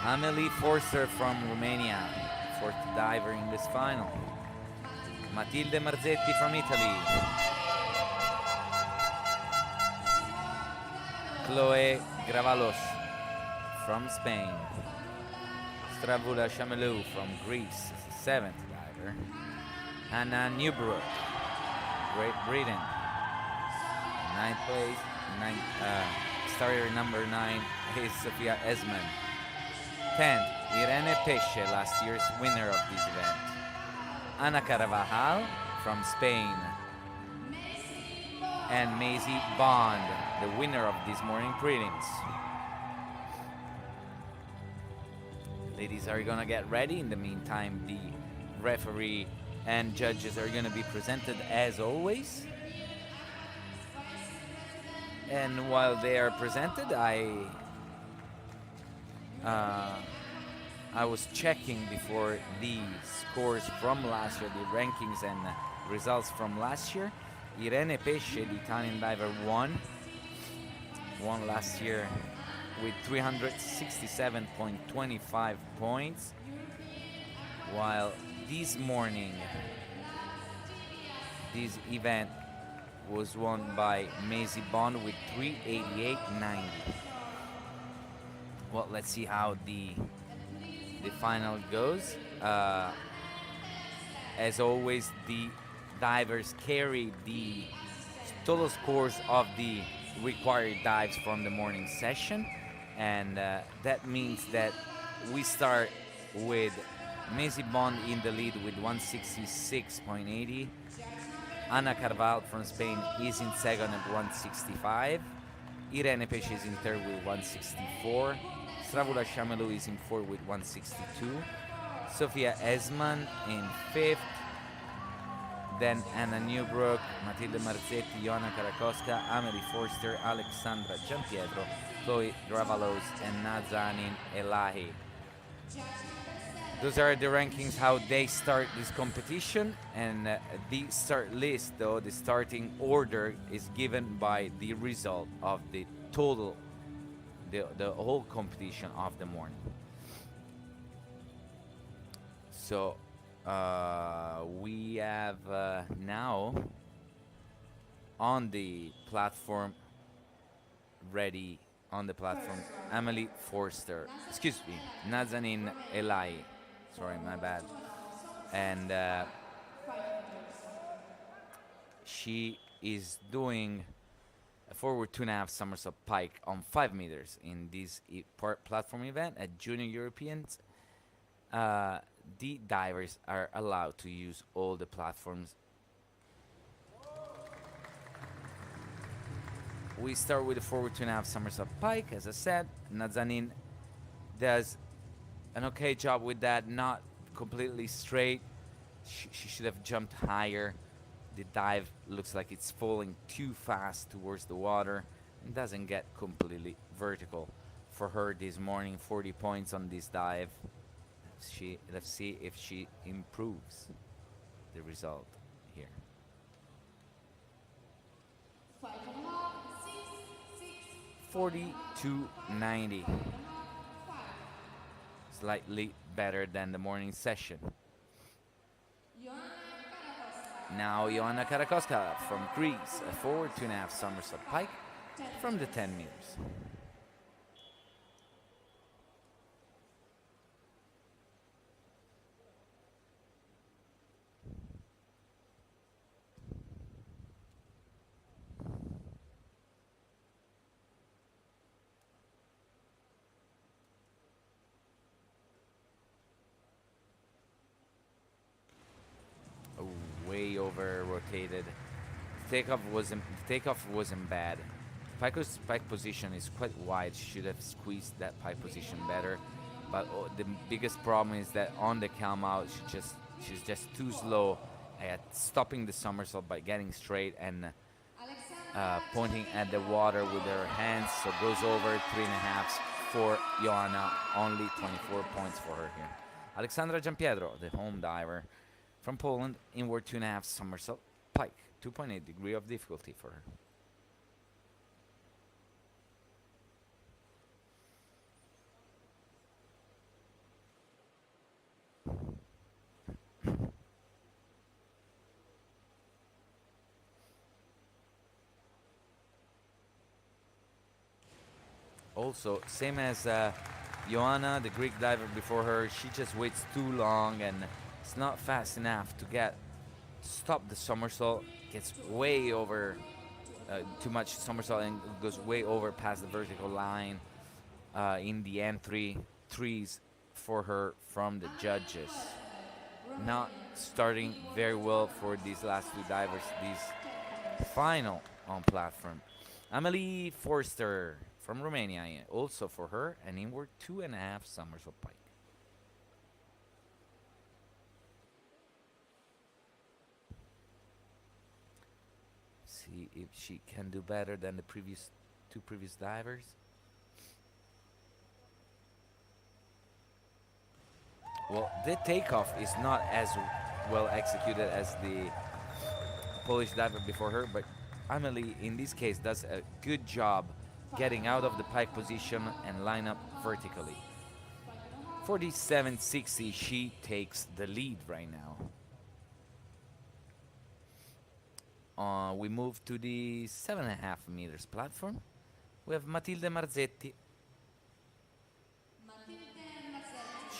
Amelie Forster from Romania, fourth diver in this final. Matilde Marzetti from Italy. Chloe Gravalos from Spain. Stravula Chamelou from Greece, seventh diver. Anna Newbrook, Great Britain. Ninth place, starter number 9 is Sofia Esman. 10th, Irene Pesce, last year's winner of this event. Ana Carvajal from Spain. And Maisie Bond, the winner of this morning prelims. Ladies are gonna get ready. In the meantime, the referee and judges are gonna be presented as always. And while they are presented, I was checking before the scores from last year, the rankings and results from last year. Irene Pesce, the Italian diver, won last year with 367.25 points, while this morning this event was won by Maisie Bond with 388.90. Well, let's see how the final goes. As always, the divers carry the total scores of the required dives from the morning session, and that means that we start with Maisie Bond in the lead with 166.80. Ana Carval from Spain is in second at 165. Irene Pesce is in third with 164. Stravula Chamelou is in fourth with 162. Sofia Esman in fifth. Then Anna Newbrook, Matilde Marzetti, Joanna Karakoska, Amelie Forster, Alexandra Giampietro, Chloe Gravalos, and Nazanin Elahi. Those are the rankings, how they start this competition, and the start list, though, the starting order is given by the result of the total, the whole competition of the morning. So we have now on the platform, ready on the platform, Amelie Forster, excuse me, Nazanin Elai. Sorry, my bad. And she is doing a forward 2.5 somersault pike on 5 meters in this platform event at Junior Europeans. The divers are allowed to use all the platforms. We start with a forward 2.5 somersault pike, as I said. Nazanin does an okay job with that, not completely straight. She should have jumped higher. The dive looks like it's falling too fast towards the water and doesn't get completely vertical for her this morning. 40 points on this dive. Let's see if she improves the result here. 42.90. Slightly better than the morning session. Now Joanna Karakoska from Greece, a forward 2.5 somersault pike from the 10 meters. over rotated. Takeoff wasn't bad. Pike position is quite wide. She should have squeezed that pike position better. But the biggest problem is that on the calm out, she's just too slow at stopping the somersault by getting straight and pointing at the water with her hands. So goes over 3.5 for Joanna. Only 24 points for her here. Alexandra Giampietro, the home diver from Poland, inward 2.5 somersault pike. 2.8 degree of difficulty for her. Also, same as Joanna, the Greek diver before her, she just waits too long and it's not fast enough to stop the somersault. Gets way over, too much somersault and goes way over past the vertical line in the entries for her from the judges. Not starting very well for these last two divers, these final on platform. Amelie Forster from Romania, also for her, an inward 2.5 somersault pike. See if she can do better than the two previous divers. Well, the takeoff is not as well executed as the Polish diver before her, but Amelie in this case does a good job getting out of the pike position and line up vertically. For the 760, she takes the lead right now. We move to the 7.5 meters platform. We have Matilde Marzetti.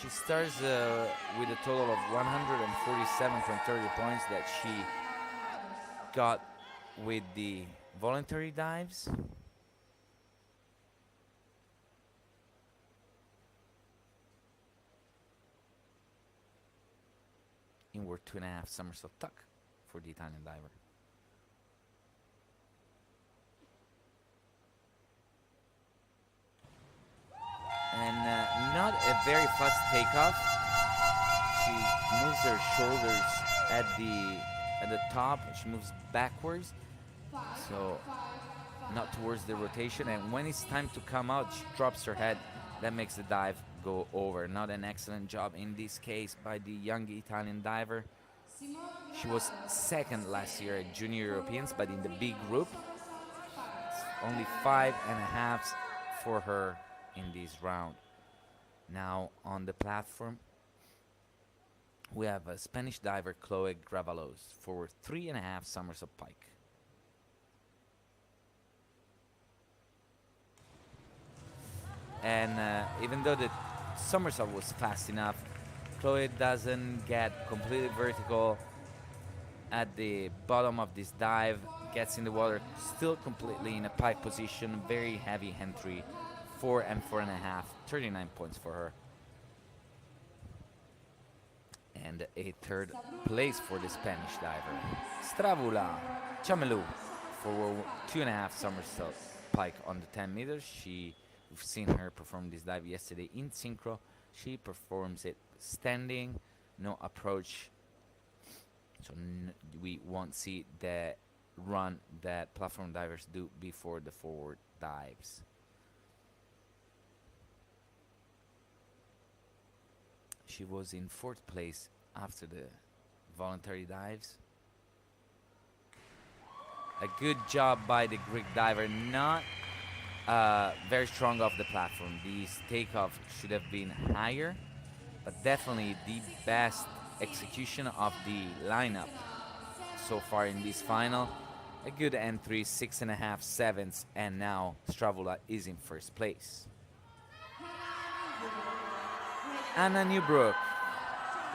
She starts with a total of 147.30 points that she got with the voluntary dives. Inward 2.5 somersault tuck for the Italian diver. And not a very fast takeoff. She moves her shoulders at the top. She moves backwards, so not towards the rotation. And when it's time to come out, she drops her head. That makes the dive go over. Not an excellent job in this case by the young Italian diver. She was second last year at Junior Europeans, but in the big group. Only 5.5 for her in this round. Now on the platform, we have a Spanish diver, Chloe Gravalos, for 3.5 somersault pike. And even though the somersault was fast enough, Chloe doesn't get completely vertical at the bottom of this dive, gets in the water still completely in a pike position, very heavy entry, 4 and 4.5, 39 points for her. And a third place for the Spanish diver, Stravula Chamelu, for 2.5 somersault pike on the 10 meters. We've seen her perform this dive yesterday in synchro. She performs it standing, no approach. So we won't see the run that platform divers do before the forward dives. She was in 4th place after the voluntary dives. A good job by the Greek diver, not very strong off the platform. These takeoff should have been higher, but definitely the best execution of the lineup so far in this final. A good entry, 6.5 sevens, and now Stravula is in 1st place. Anna Newbrook.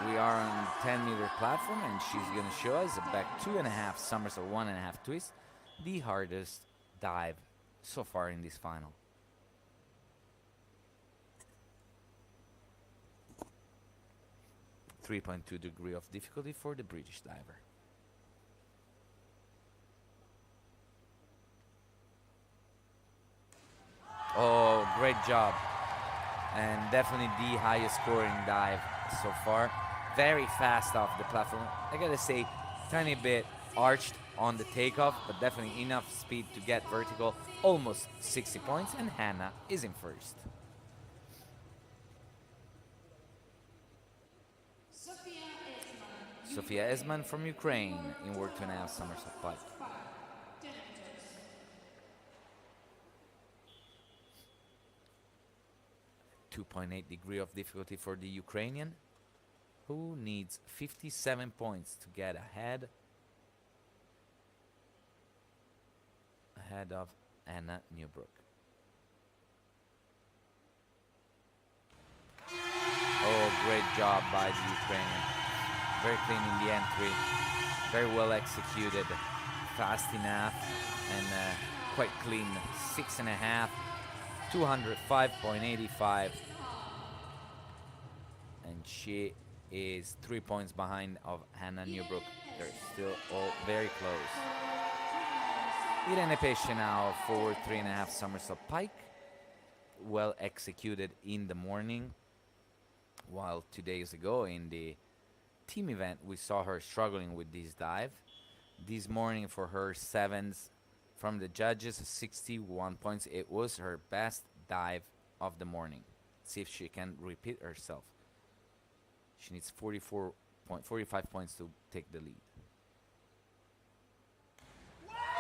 We are on 10-meter platform, and she's going to show us a back 2.5 somersault, 1.5 twist, the hardest dive so far in this final. .2 degree of difficulty for the British diver. great job. And definitely the highest scoring dive so far. Very fast off the platform. I gotta say, tiny bit arched on the takeoff, but definitely enough speed to get vertical. Almost 60 points, and Hannah is in first. Sofia Esman from Ukraine in World 2.5 somersault pike. 2.8 degree of difficulty for the Ukrainian, who needs 57 points to get ahead of Anna Newbrook. Oh, great job by the Ukrainian. Very clean in the entry, very well executed, fast enough, and quite clean. 6.5, 205.85, and she is 3 points behind of Hannah Newbrook. They're still all very close. Irene Pesce now for 3.5 somersault pike, well executed in the morning, while 2 days ago in the team event we saw her struggling with this dive. This morning for her sevens from the judges, 61 points. It was her best dive of the morning. See if she can repeat herself. She needs 45 points to take the lead.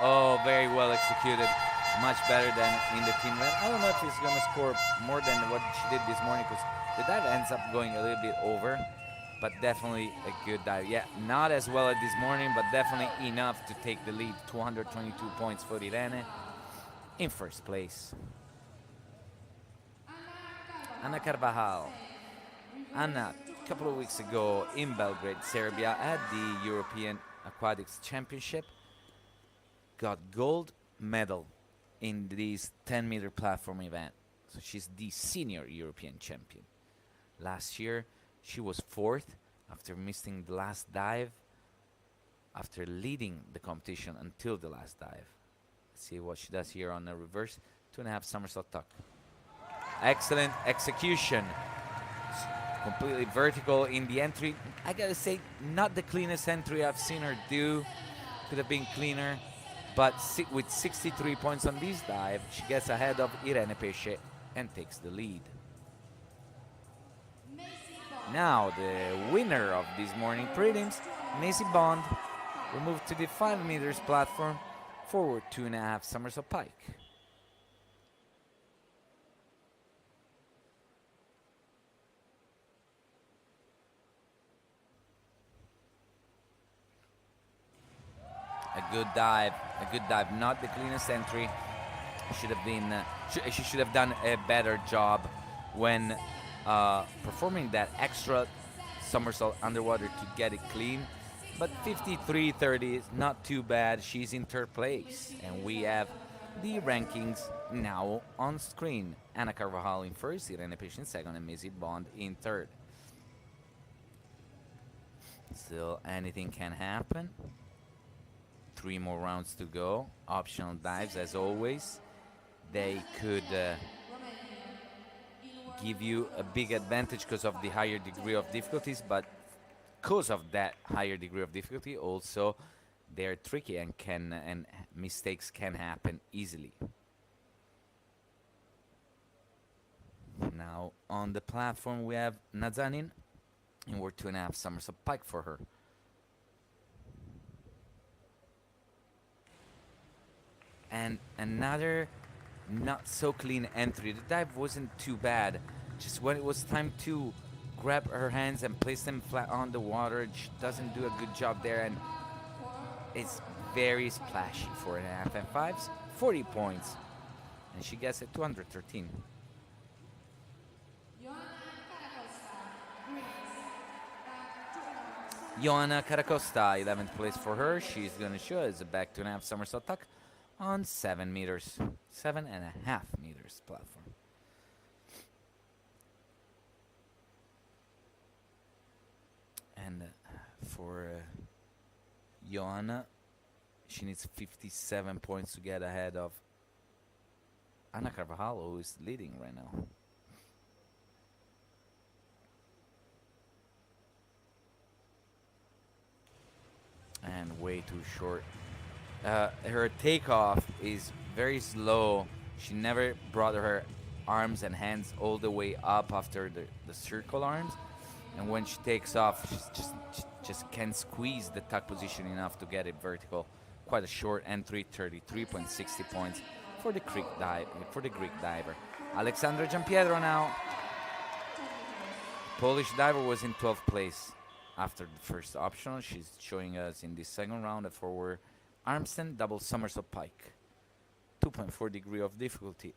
Oh, very well executed. Much better than in the team event. I don't know if she's going to score more than what she did this morning, because the dive ends up going a little bit over, but definitely a good dive. Yeah, not as well as this morning, but definitely enough to take the lead. 222 points for Irene in first place. Anna Carvajal. Anna, a couple of weeks ago in Belgrade, Serbia, at the European Aquatics Championship, got gold medal in this 10-meter platform event. So she's the senior European champion. Last year, she was fourth after missing the last dive, after leading the competition until the last dive. Let's see what she does here on the reverse 2.5 somersault tuck. Excellent execution. Completely vertical in the entry. I gotta say, not the cleanest entry I've seen her do. Could have been cleaner, but with 63 points on this dive, she gets ahead of Irene Pesce and takes the lead. Now the winner of this morning prelims, Macy Bond, will move to the 5 meters platform, forward 2.5 somersault pike. A good dive, not the cleanest entry. Should have been, she should have done a better job when performing that extra somersault underwater to get it clean. But 53.30 is not too bad. She's in third place, and we have the rankings now on screen. Anna Carvajal in first, Irene Pesce in second, and Macy Bond in third. Still, anything can happen. 3 more rounds to go. Optional dives, as always. They could give you a big advantage because of the higher degree of difficulties, but because of that higher degree of difficulty, also they're tricky and mistakes can happen easily. Now on the platform we have Nazanin, and we're 2.5 somersault pike for her. And another not so clean entry. The dive wasn't too bad. Just when it was time to grab her hands and place them flat on the water, she doesn't do a good job there, and it's very splashy. 4.5 and 5s, 40 points, and she gets it 213. Joanna Caracosta, 11th place for her. She's gonna show us a back 2.5 somersault tuck on 7 meters, 7.5 meters platform. And for Joanna, she needs 57 points to get ahead of Ana Carvajal, who is leading right now. And way too short. Her takeoff is very slow. She never brought her arms and hands all the way up after the circle arms. And when she takes off, she just can't squeeze the tuck position enough to get it vertical. Quite a short entry, 33.60 points for the Greek diver. Alexandra Giampietro now. Polish diver was in 12th place after the first optional. She's showing us in this second round a forward armstand double somersault pike. 2.4 degree of difficulty.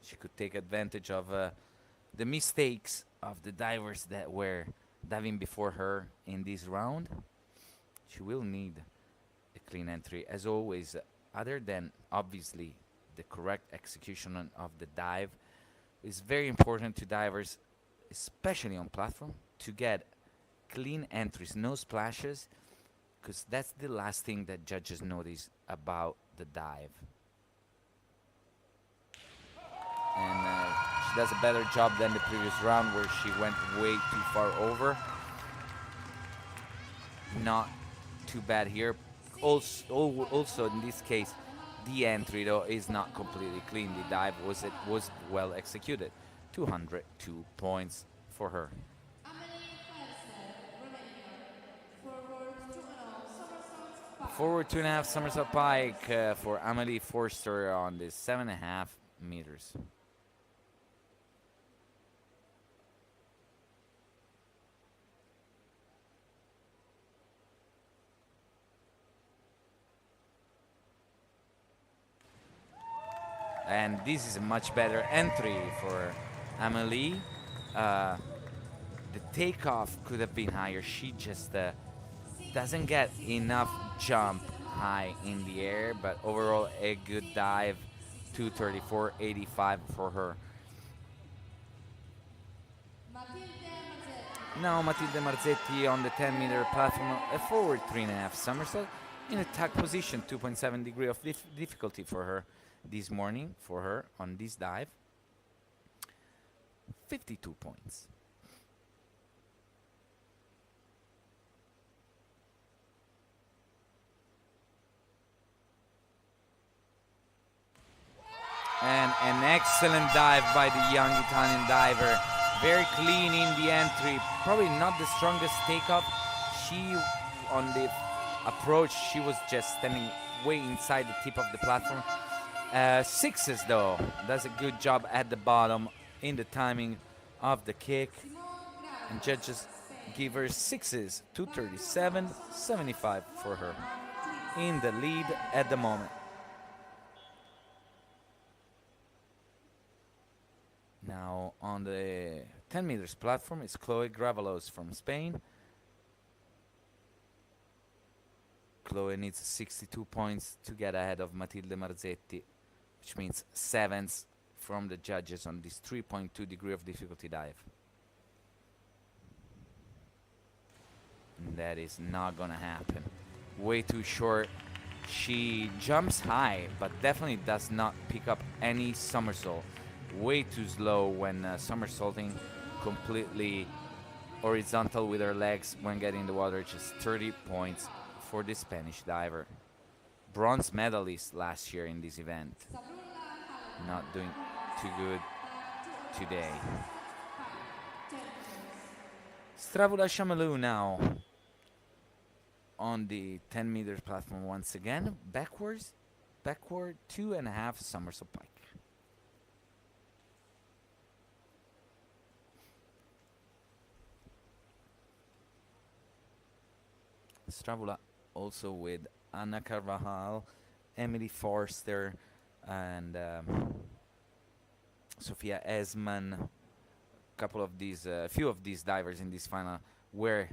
She could take advantage of the mistakes of the divers that were diving before her in this round. She will need a clean entry as always, other than obviously the correct execution of the dive. It's very important to divers, especially on platform, to get clean entries, no splashes, because that's the last thing that judges notice about the dive. And she does a better job than the previous round where she went way too far over. Not too bad here. Also in this case, the entry though is not completely clean. The dive was well executed. 202 points for her. Forward 2.5 somersault pike for Amelie Forster on the 7.5 meters. And this is a much better entry for Amelie. The takeoff could have been higher. She just doesn't get enough jump high in the air, but overall a good dive. 234.85 for her. Now Matilde Marzetti on the 10-meter platform, a forward 3.5 somersault in a tuck position, 2.7 degree of difficulty for her this morning, for her on this dive. 52 points. And an excellent dive by the young Italian diver. Very clean in the entry. Probably not the strongest takeoff. She, on the approach, she was just standing way inside the tip of the platform. Sixes though. Does a good job at the bottom in the timing of the kick. And judges give her sixes. 237.75 for her. In the lead at the moment. Now on the 10 meters platform is Chloe Gravalos from Spain. Chloe needs 62 points to get ahead of Matilde Marzetti, which means sevens from the judges on this 3.2 degree of difficulty dive. And that is not gonna happen. Way too short. She jumps high, but definitely does not pick up any somersault. Way too slow when somersaulting, completely horizontal with her legs when getting in the water. Just 30 points for the Spanish diver. Bronze medalist last year in this event. Not doing too good today. Stravula Chamalou now on the 10 meters platform once again. Backward 2.5 somersault pike. Stravula also with Ana Carvajal, Emily Forster, and Sofia Esman. A few of these divers in this final were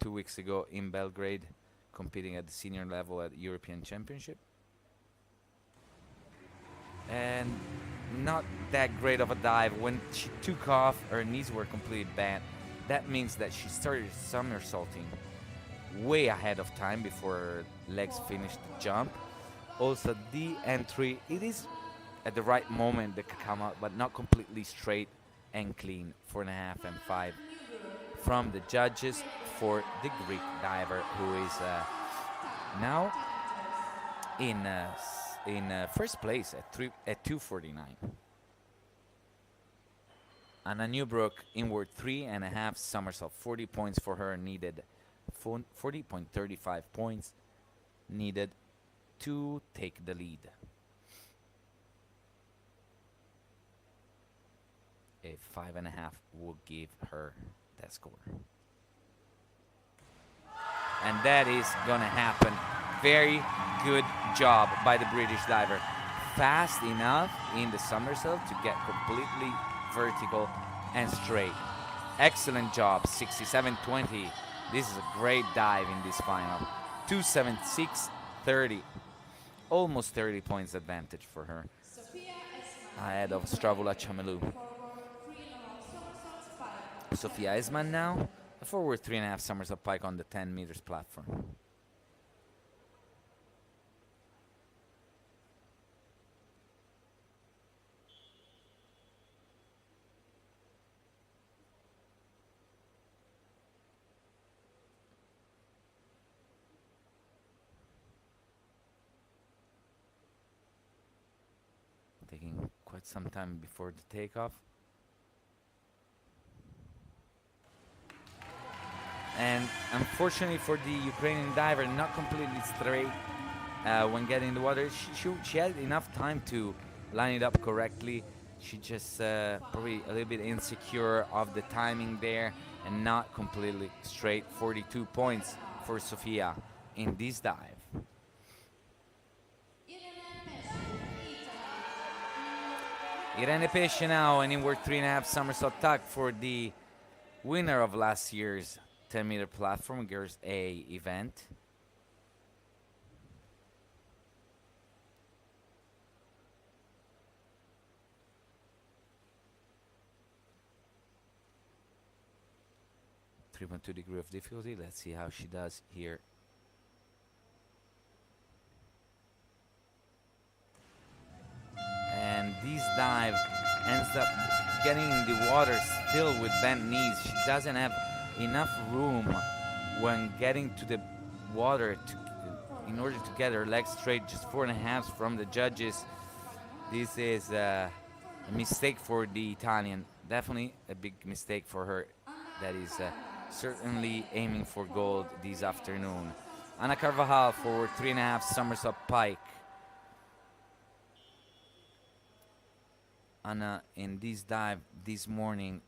2 weeks ago in Belgrade, competing at the senior level at the European Championship. And not that great of a dive. When she took off, her knees were completely bent. That means that she started somersaulting way ahead of time before her legs finished the jump. Also, the entry, it is at the right moment they could come out, but not completely straight and clean. 4.5 and 5 from the judges for the Greek diver, who is now in first place at 2:49. Anna Newbrook inward 3.5 somersault, 40 points for her needed, 40.35 points needed to take the lead. A 5.5 will give her that score. And that is gonna happen. Very good job by the British diver. Fast enough in the somersault to get completely vertical and straight. Excellent job, 67.20. This is a great dive in this final. 276.30. Almost 30 points advantage for her. Ahead of Stravula Chamelu. Sophia Esman now. A forward 3.5 somersault pike on the 10 meters platform. Taking quite some time before the takeoff. And unfortunately for the Ukrainian diver, not completely straight when getting in the water. She had enough time to line it up correctly. She just probably a little bit insecure of the timing there and not completely straight. 42 points for Sofia in this dive. Irene Pesce now, an inward 3.5 somersault tuck for the winner of last year's 10-meter platform girls A event. .2 degree of difficulty. Let's see how she does here. And this dive ends up getting in the water still with bent knees. She doesn't have enough room when getting to the water in order to get her legs straight. Just 4.5 from the judges. This is a mistake for the Italian. Definitely a big mistake for her. That is certainly aiming for gold this afternoon. Ana Carvajal for 3.5 somersault pike. Anna in this dive this morning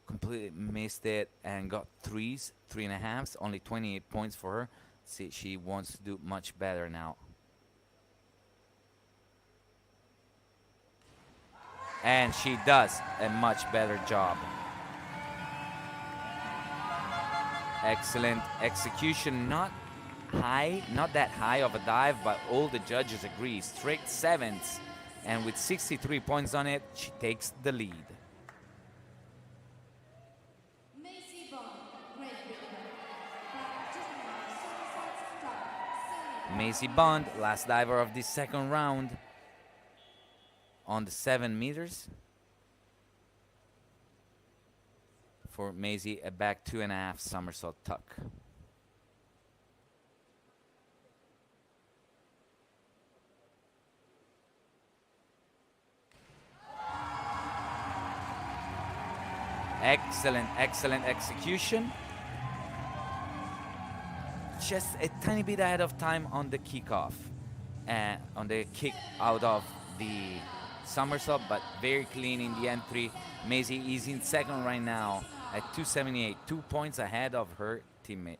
completely missed it and got 3.5s, only 28 points for her. See, she wants to do much better now. And she does a much better job. Excellent execution, not that high of a dive, but all the judges agree. Straight 7s, and with 63 points on it, she takes the lead. Maisie Bond, last diver of this second round, on the 7 meters. For Maisie, a back 2.5 somersault tuck. Excellent, excellent execution. Just a tiny bit ahead of time on the kickoff, on the kick out of the somersault, but very clean in the entry. Maisie is in second right now at 278, 2 points ahead of her teammate.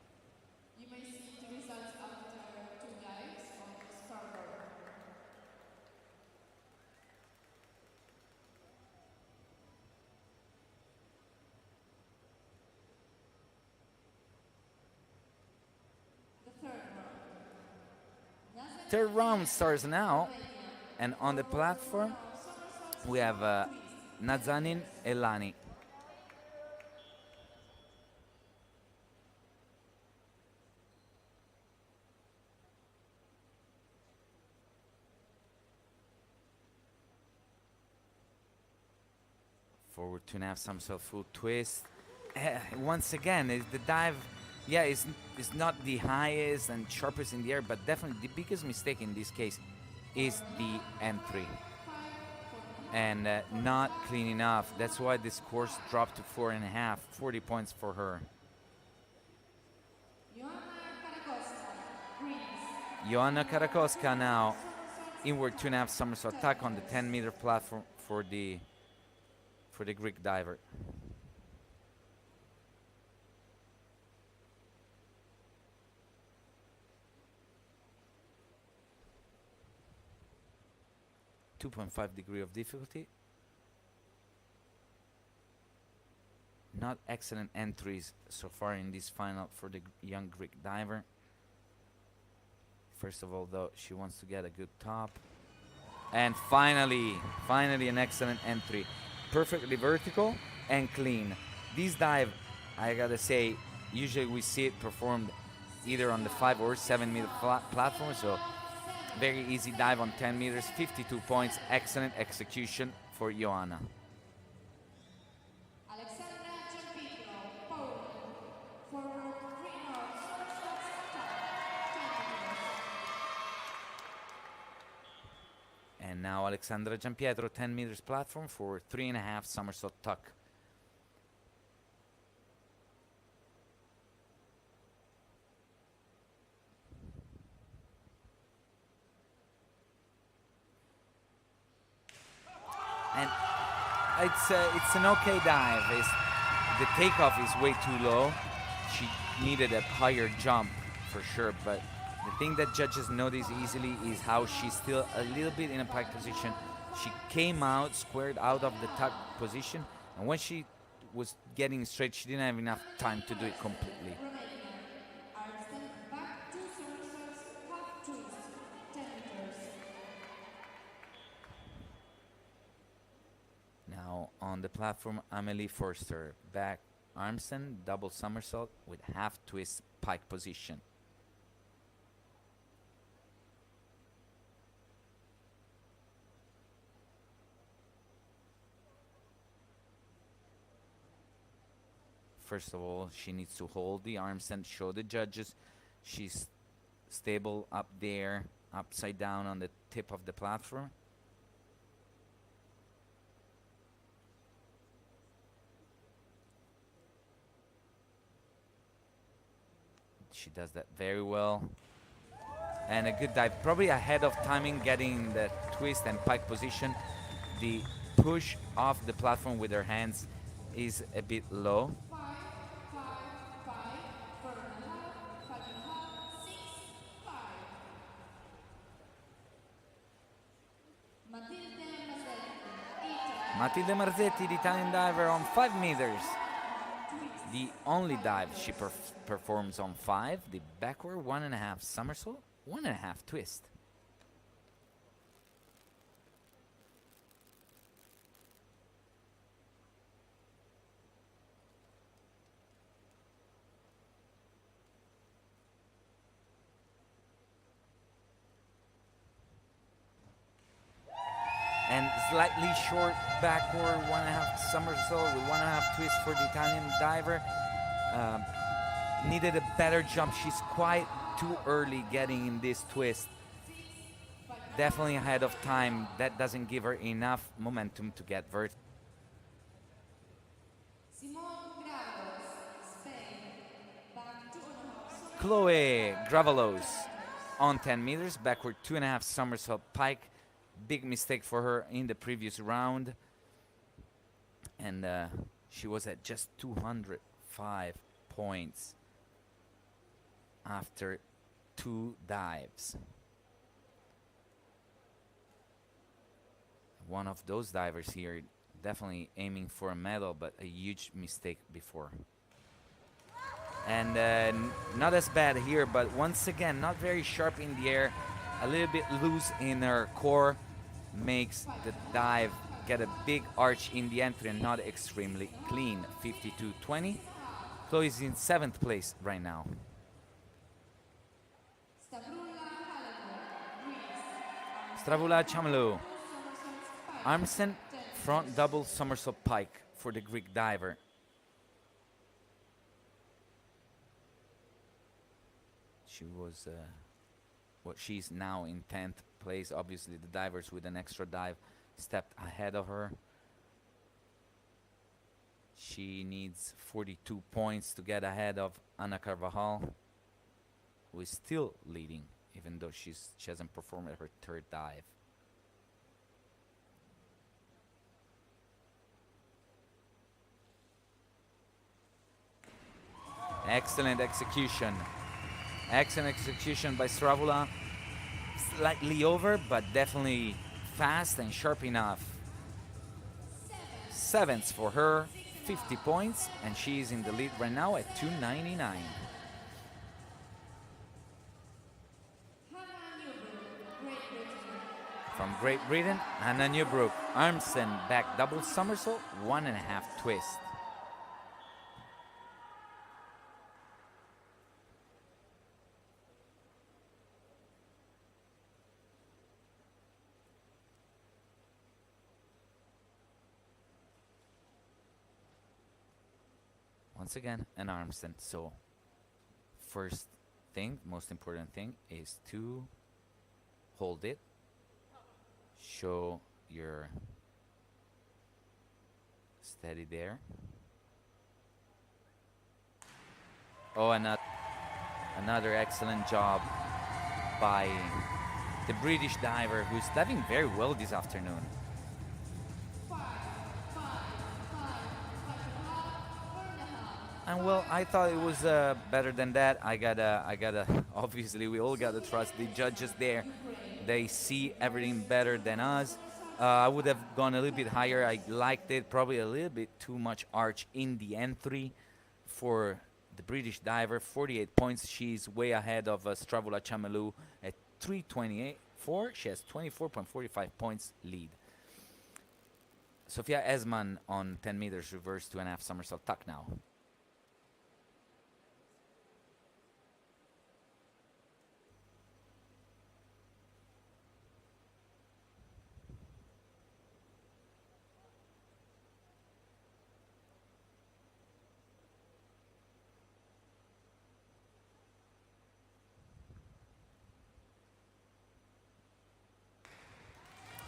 You may see the results after 2 dives on the scoreboard. The Third round starts now, and on the platform we have Nazanin Elani. Forward 2.5 somersault full twist. Once again, the dive, yeah, is not the highest and sharpest in the air, but definitely the biggest mistake in this case is the entry and not clean enough. That's why this course dropped to 4.5, 40 points for her. Joanna Karakowska now inward 2.5 somersault tuck on the 10-meter platform for the Greek diver. .5 degree of difficulty. Not excellent entries so far in this final for the young Greek diver. First of all, though, she wants to get a good top. And finally an excellent entry. Perfectly vertical and clean. This dive, I gotta say, usually we see it performed either on the 5 or 7 meter platform, so very easy dive on 10 meters, 52 points, excellent execution for Joanna. And now Alexandra Giampietro, 10 meters platform for 3.5 somersault tuck. And it's an okay dive. The takeoff is way too low. She needed a higher jump for sure, but the thing that judges notice easily is how she's still a little bit in a pike position. She came out, squared out of the tuck position, and when she was getting straight, she didn't have enough time to do it completely. Now on the platform, Amelie Forster, back armstand, double somersault with half twist pike position. First of all, she needs to hold the arms and show the judges she's stable up there, upside down on the tip of the platform. She does that very well. And a good dive, probably ahead of timing, getting the twist and pike position. The push off the platform with her hands is a bit low. Matilde Marzetti, the Italian diver, on 5 meters. The only dive she performs on 5, the backward 1.5 somersault, 1.5 twist. And slightly short backward 1.5 somersault with 1.5 twist for the Italian diver. Needed a better jump. She's quite too early getting in this twist. Definitely ahead of time. That doesn't give her enough momentum to get vertical. Chloe Gravalos on 10 meters, backward 2.5 somersault pike. Big mistake for her in the previous round. And she was at just 205 points after 2 dives. One of those divers here, definitely aiming for a medal, but a huge mistake before. And not as bad here, but once again, not very sharp in the air, a little bit loose in her core, makes the dive get a big arch in the entry and not extremely clean. 52.20. Chloe is in 7th place right now. Stravula Chamelu. Armsen front double somersault pike for the Greek diver. She was, she's now in 10th place. Obviously, the divers with an extra dive stepped ahead of her. She needs 42 points to get ahead of Ana Carvajal, who is still leading, even though she hasn't performed her third dive. Excellent execution. Excellent execution by Stravula. Slightly over, but definitely fast and sharp enough. Seventh for her, 50 points, and she's in the lead right now at 299. From Great Britain, Hannah Newbrook, arms and back double somersault, 1.5 twist. Once again, an armstand. So, first thing, most important thing, is to hold it. Show your steady there. Oh, another excellent job by the British diver, who's diving very well this afternoon. And well, I thought it was better than that. I gotta. Obviously, we all gotta trust the judges there. They see everything better than us. I would have gone a little bit higher. I liked it. Probably a little bit too much arch in the entry for the British diver. 48 points. She's way ahead of Stravula Chamelu at 328.4. She has 24.45 points lead. Sofia Esman on 10 meters reverse 2.5 somersault tuck now.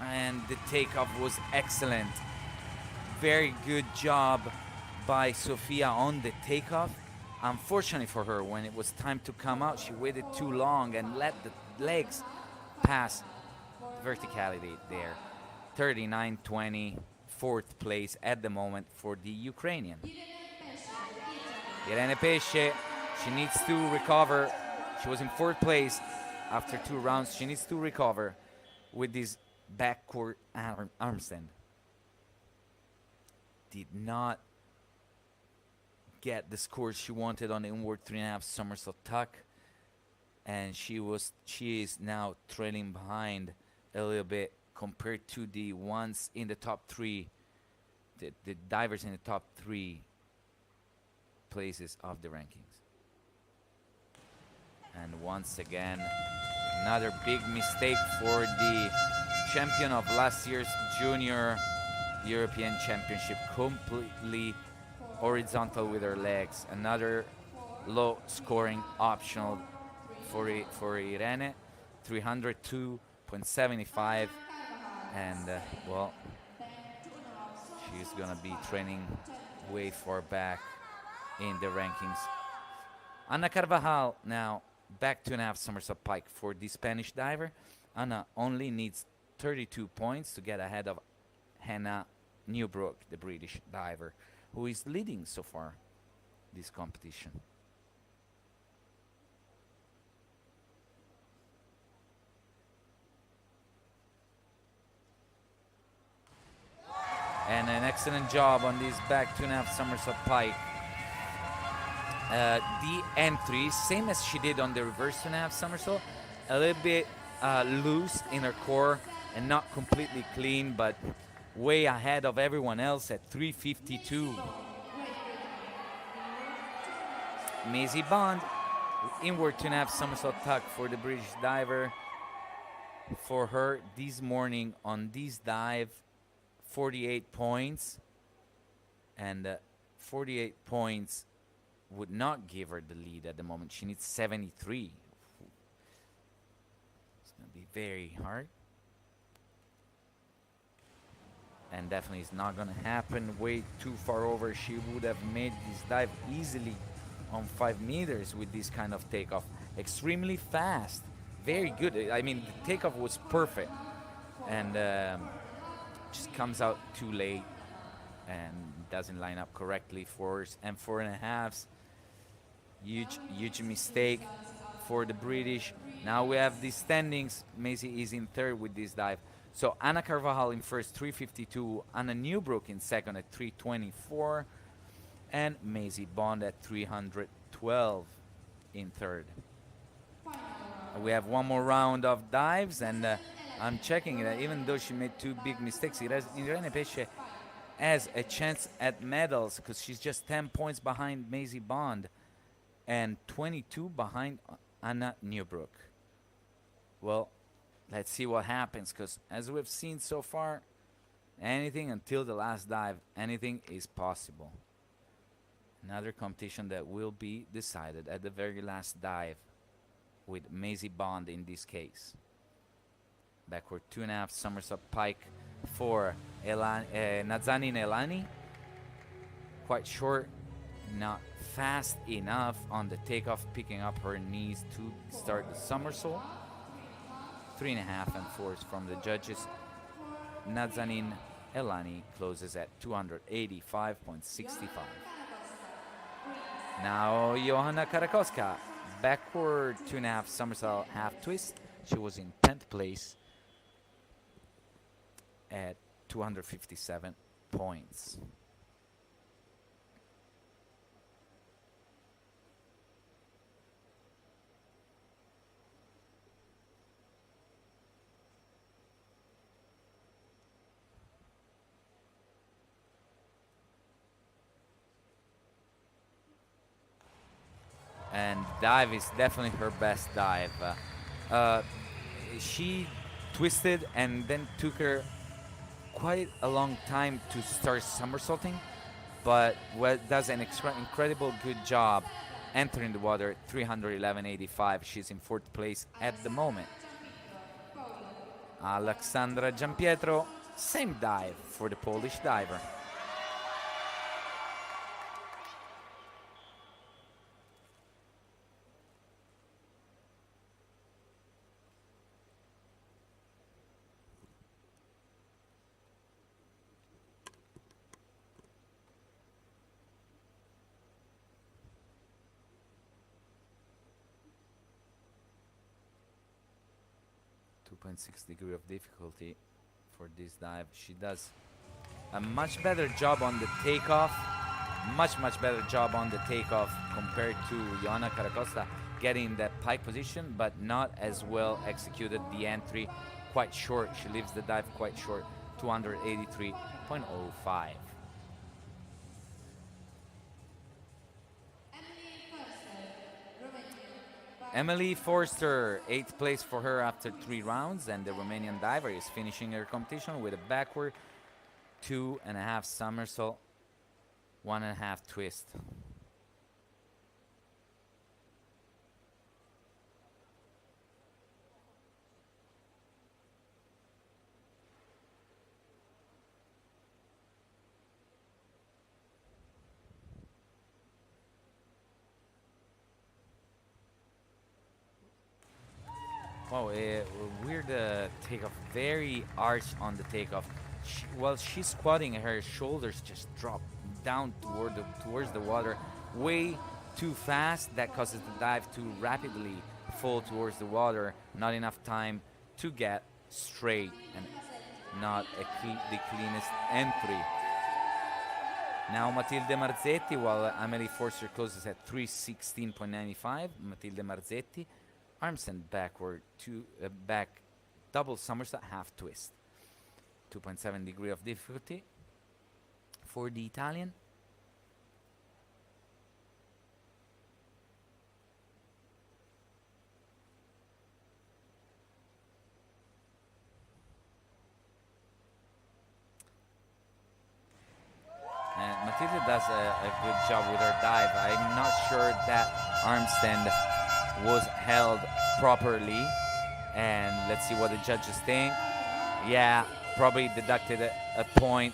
And the takeoff was excellent. Very good job by Sofia on the takeoff. Unfortunately for her, when it was time to come out, she waited too long and let the legs pass verticality there. 39.20, fourth place at the moment for the Ukrainian. Irene Pesce, she needs to recover. She was in fourth place after 2 rounds. She needs to recover with this backcourt armstand. Did not get the score she wanted on the inward 3.5 somersault tuck, and she is now trailing behind a little bit compared to the ones in the top 3, the divers in the top 3 places of the rankings. And once again, another big mistake for the champion of last year's Junior European Championship, completely horizontal with her legs. Another low scoring optional for Irene, 302.75, and well, she's gonna be training way far back in the rankings. Ana Carvajal now back 2.5 somersault pike for the Spanish diver. Ana only needs 32 points to get ahead of Hannah Newbrook, the British diver, who is leading so far this competition. And an excellent job on this back 2.5 somersault pike. The entry, same as she did on the reverse 2.5 somersault, a little bit loose in her core and not completely clean, but way ahead of everyone else at 352. Maisie Bond, inward 2.5 somersault tuck for the British diver. For her this morning on this dive, 48 points, and 48 points would not give her the lead at the moment. She needs 73. It's going to be very hard. And definitely it's not going to happen. Way too far over. She would have made this dive easily on 5 meters with this kind of takeoff. Extremely fast. Very good. I mean, the takeoff was perfect. And just comes out too late and doesn't line up correctly. 4s and 4.5s. Huge mistake for the British. Now we have the standings. Maisie is in third with this dive. So Anna Carvajal in first, 352. Anna Newbrook in second at 324. And Maisie Bond at 312 in third. We have one more round of dives, and I'm checking that even though she made 2 big mistakes, Irene Pesce has a chance at medals because she's just 10 points behind Maisie Bond and 22 behind Anna Newbrook. Well, let's see what happens, because as we've seen so far, anything until the last dive, anything is possible. Another competition that will be decided at the very last dive with Maisie Bond in this case. Backward 2.5 somersault pike for Nazanin Elani. Quite short, not fast enough on the takeoff, picking up her knees to start the somersault. 3.5 and 4s from the judges. Nazanin Elani closes at 285.65. Now Johanna Karakowska, backward 2.5 somersault half twist. She was in 10th place at 257 points. And dive is definitely her best dive. She twisted and then took her quite a long time to start somersaulting, but does an incredible good job entering the water. 311.85. She's in 4th place at the moment. Alexandra Giampietro, same dive for the Polish diver. .6 of difficulty for this dive. She does a much better job on the takeoff, much better job on the takeoff compared to Johanna Karakosta getting that pike position, but not as well executed. The entry quite short. She leaves the dive quite short, 283.05. Emily Forster, 8th place for her after 3 rounds, and the Romanian diver is finishing her competition with a backward 2.5 somersault, 1.5 twist. Wow, weird takeoff, very arch on the takeoff. While she's squatting, her shoulders just drop down towards the water way too fast. That causes the dive to rapidly fall towards the water. Not enough time to get straight, and not the cleanest entry. Now Matilde Marzetti, while Amelie Forster closes at 316.95. Matilde Marzetti, arms and backward back double somersault half twist. 2.7 degree of difficulty for the Italian. Matilde does a good job with her dive. I'm not sure that arm stand was held properly. And let's see what the judges think. Yeah, probably deducted a point,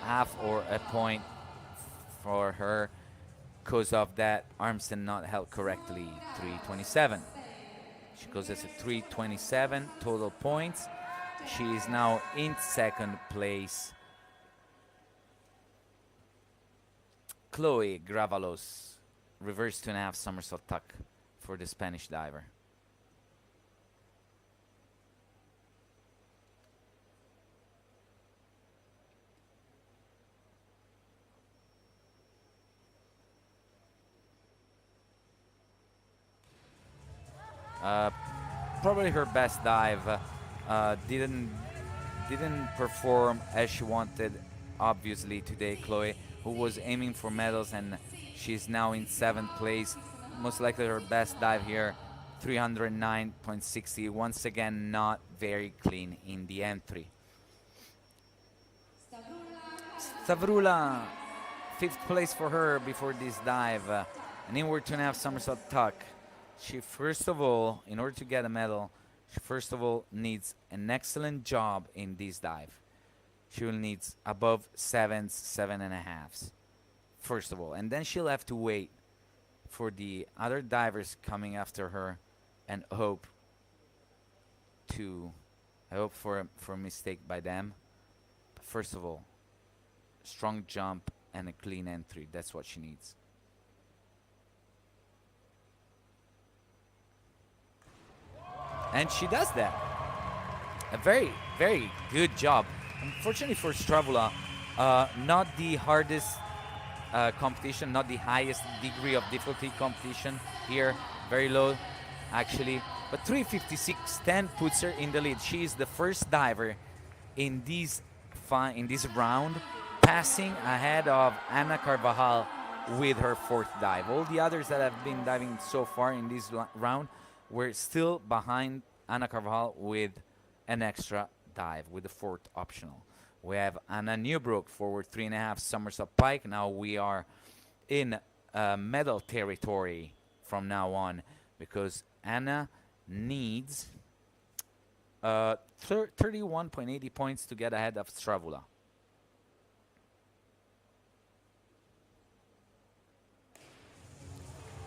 half or a point for her because of that arm stand not held correctly. 327. She goes as a 327 total points. She is now in second place. Chloe Gravalos, reverse 2.5 somersault tuck for the Spanish diver. Probably her best dive. Didn't perform as she wanted, obviously, today. Chloe, who was aiming for medals, and she's now in 7th place. Most likely her best dive here, 309.60. Once again, not very clean in the entry. Stavrula, 5th place for her before this dive. An inward 2.5 somersault tuck. She first of all, in order to get a medal, she first of all needs an excellent job in this dive. She will need above 7s, 7.5s, first of all. And then she'll have to wait for the other divers coming after her and hope for a mistake by them. But first of all, strong jump and a clean entry. That's what she needs. And she does that. A very, very good job. Unfortunately for Stravula, not the hardest competition, not the highest degree of difficulty competition here. Very low, actually. But 356.10 puts her in the lead. She is the first diver in this round, passing ahead of Ana Carvajal with her 4th dive. All the others that have been diving so far in this round were still behind Ana Carvajal with an extra dive, with the 4th optional. We have Anna Newbrook, forward 3.5 somersault pike. Now we are in medal territory from now on, because Anna needs 31.80 points to get ahead of Stravula.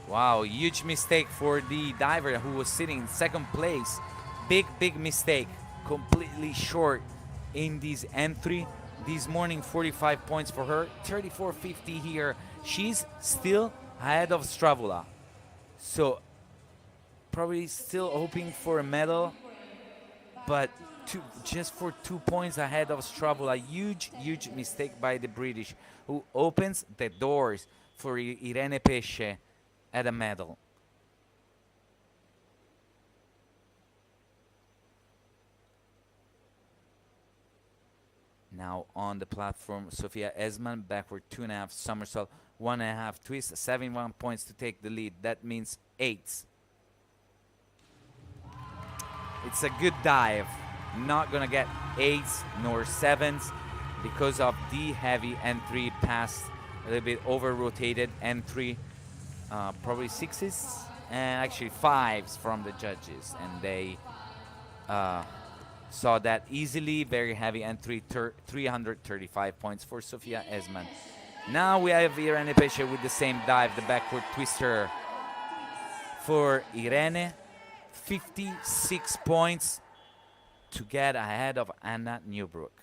Wow, huge mistake for the diver who was sitting in 2nd place. Big mistake. Completely short in this entry. This morning, 45 points for her. 34.50 here. She's still ahead of Stravula. So, probably still hoping for a medal. But just for 2 points ahead of Stravula. Huge mistake by the British, who opens the doors for Irene Pesce at a medal. Now on the platform, Sofia Esman, backward 2.5 somersault, 1.5 twist, 71 points to take the lead. That means 8s. It's a good dive. Not gonna get 8s nor 7s because of the heavy entry, past a little bit over rotated entry. Probably 6s and actually 5s from the judges, and they saw that easily. Very heavy entry, 335 points for Sofia Esman. Now we have Irene Pesce with the same dive, the backward twister for Irene. 56 points to get ahead of Anna Newbrook.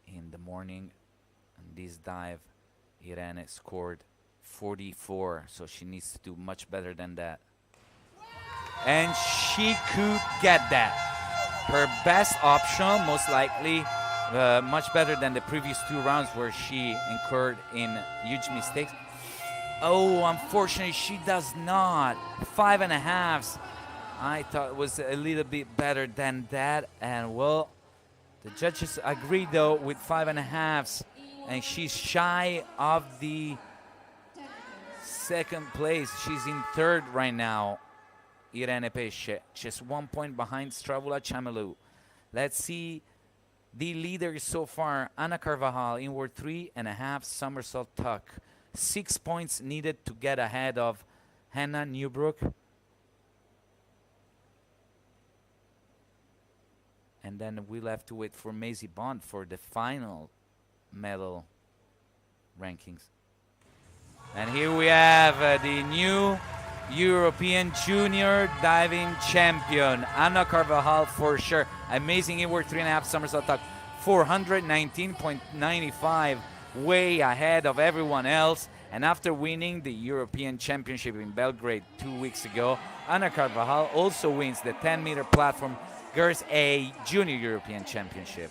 In the morning, on this dive, Irene scored 44, so she needs to do much better than that. And she could get that. Her best option, most likely, much better than the previous 2 rounds where she incurred in huge mistakes. Oh, unfortunately, she does not. 5.5s. I thought it was a little bit better than that, and well, the judges agreed though with 5.5s, and she's shy of the second place. She's in third right now. Irene Pesce, just 1 point behind Stravula Chamelu. Let's see the leaders so far. Anna Carvajal, inward 3.5 somersault tuck. 6 points needed to get ahead of Hannah Newbrook. And then we'll have to wait for Maisie Bond for the final medal rankings. And here we have the new European Junior Diving Champion, Anna Carvajal, for sure. Amazing inward 3.5 somersault tuck, 419.95, way ahead of everyone else. And after winning the European Championship in Belgrade 2 weeks ago, Anna Carvajal also wins the 10-meter platform Girls A Junior European Championship.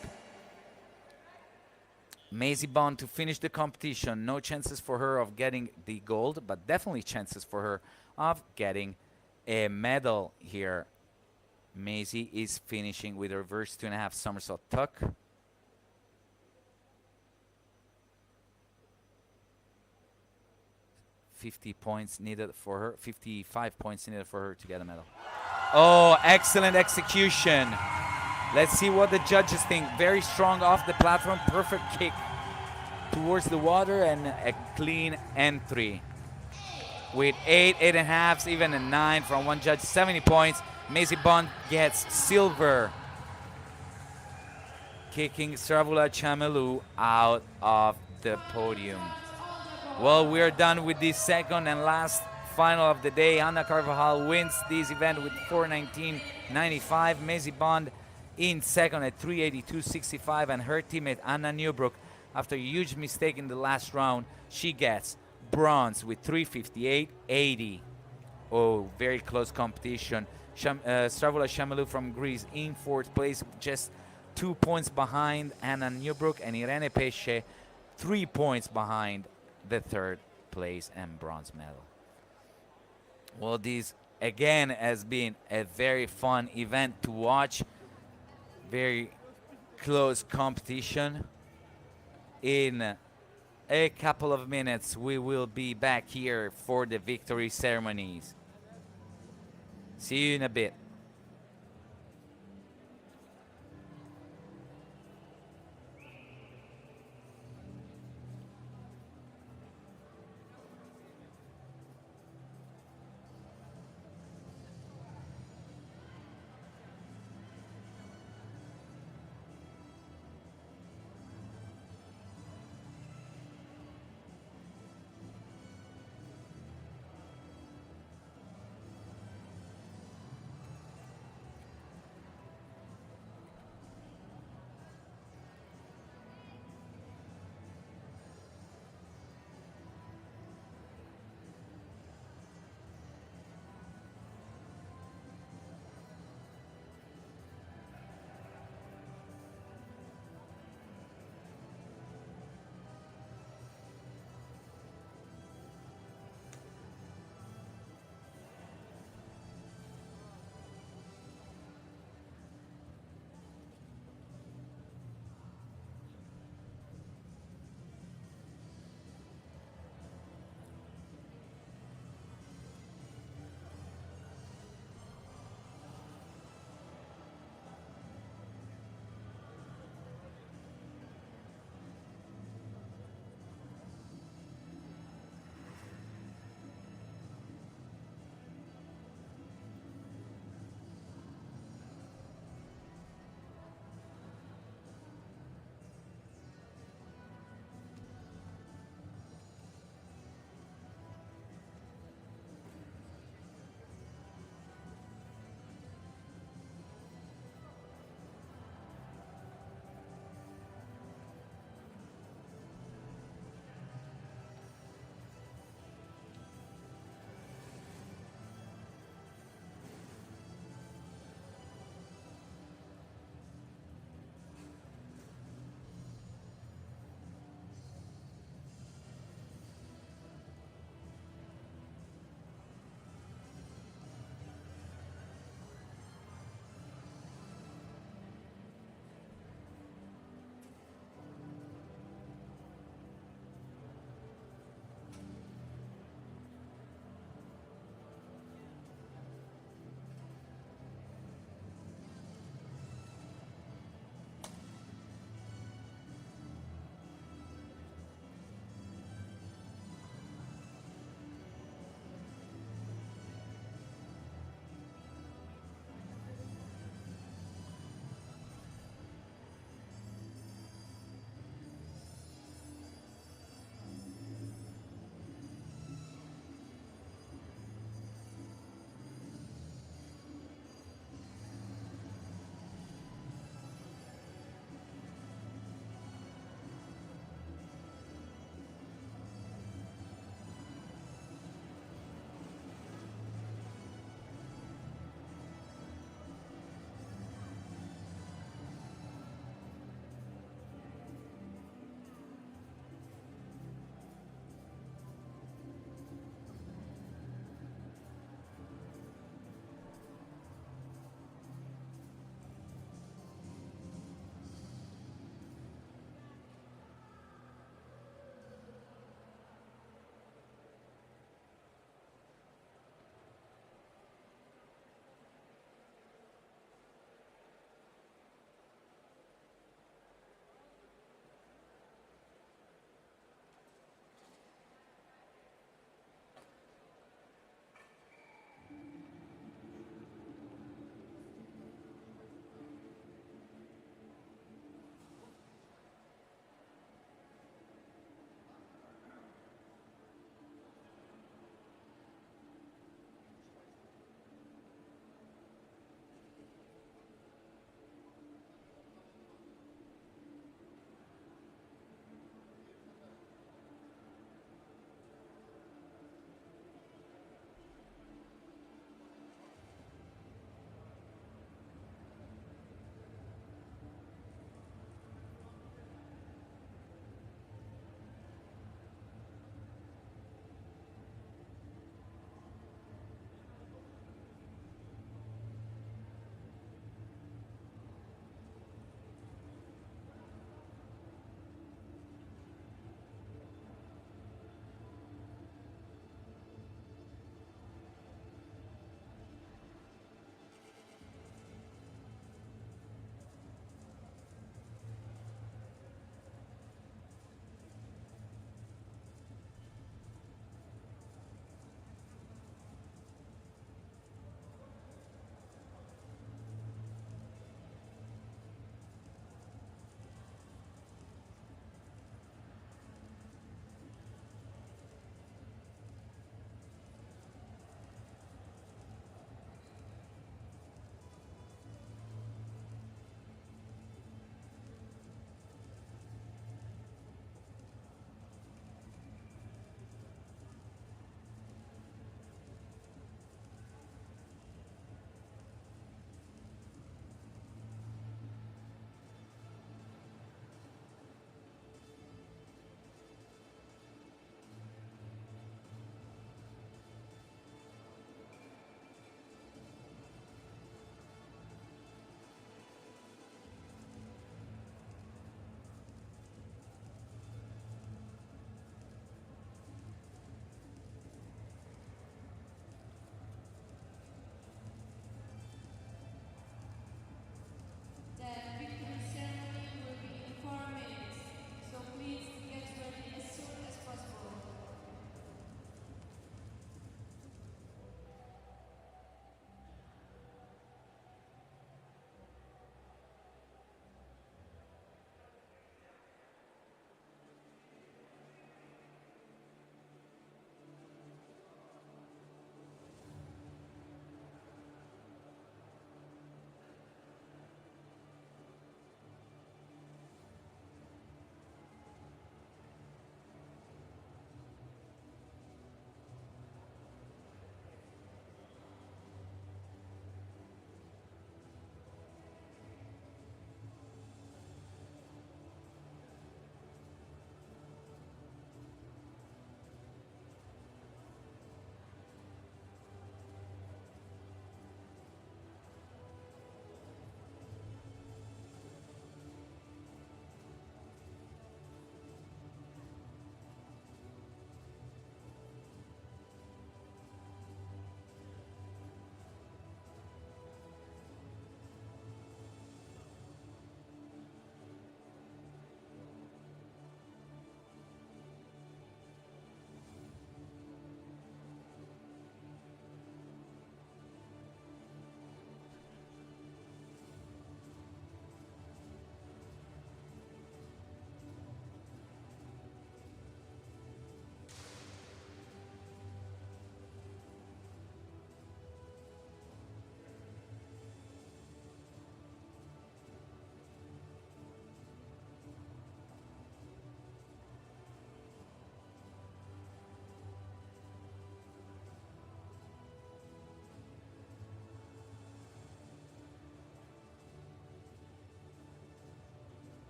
Maisie Bond to finish the competition. No chances for her of getting the gold, but definitely chances for her of getting a medal here. Maisie is finishing with a reverse 2.5 somersault tuck. $50 points needed for her, 55 points needed for her to get a medal. Oh, excellent execution. Let's see what the judges think. Very strong off the platform, perfect kick towards the water, and a clean entry. With 8.5, even a 9 from one judge, 70 points. Maisie Bond gets silver, kicking Stravula Chamelu out of the podium. Well, we're done with the second and last final of the day. Anna Carvajal wins this event with 419.95. Maisie Bond in second at 382.65, and her teammate Anna Newbrook, after a huge mistake in the last round, she gets bronze with 358.80. Oh, very close competition. Stravula Chamelu from Greece in fourth place, just 2 points behind Anna Newbrook, and Irene Pesce 3 points behind the third place and bronze medal. Well, this again has been a very fun event to watch. Very close competition. In a couple of minutes, we will be back here for the victory ceremonies. See you in a bit.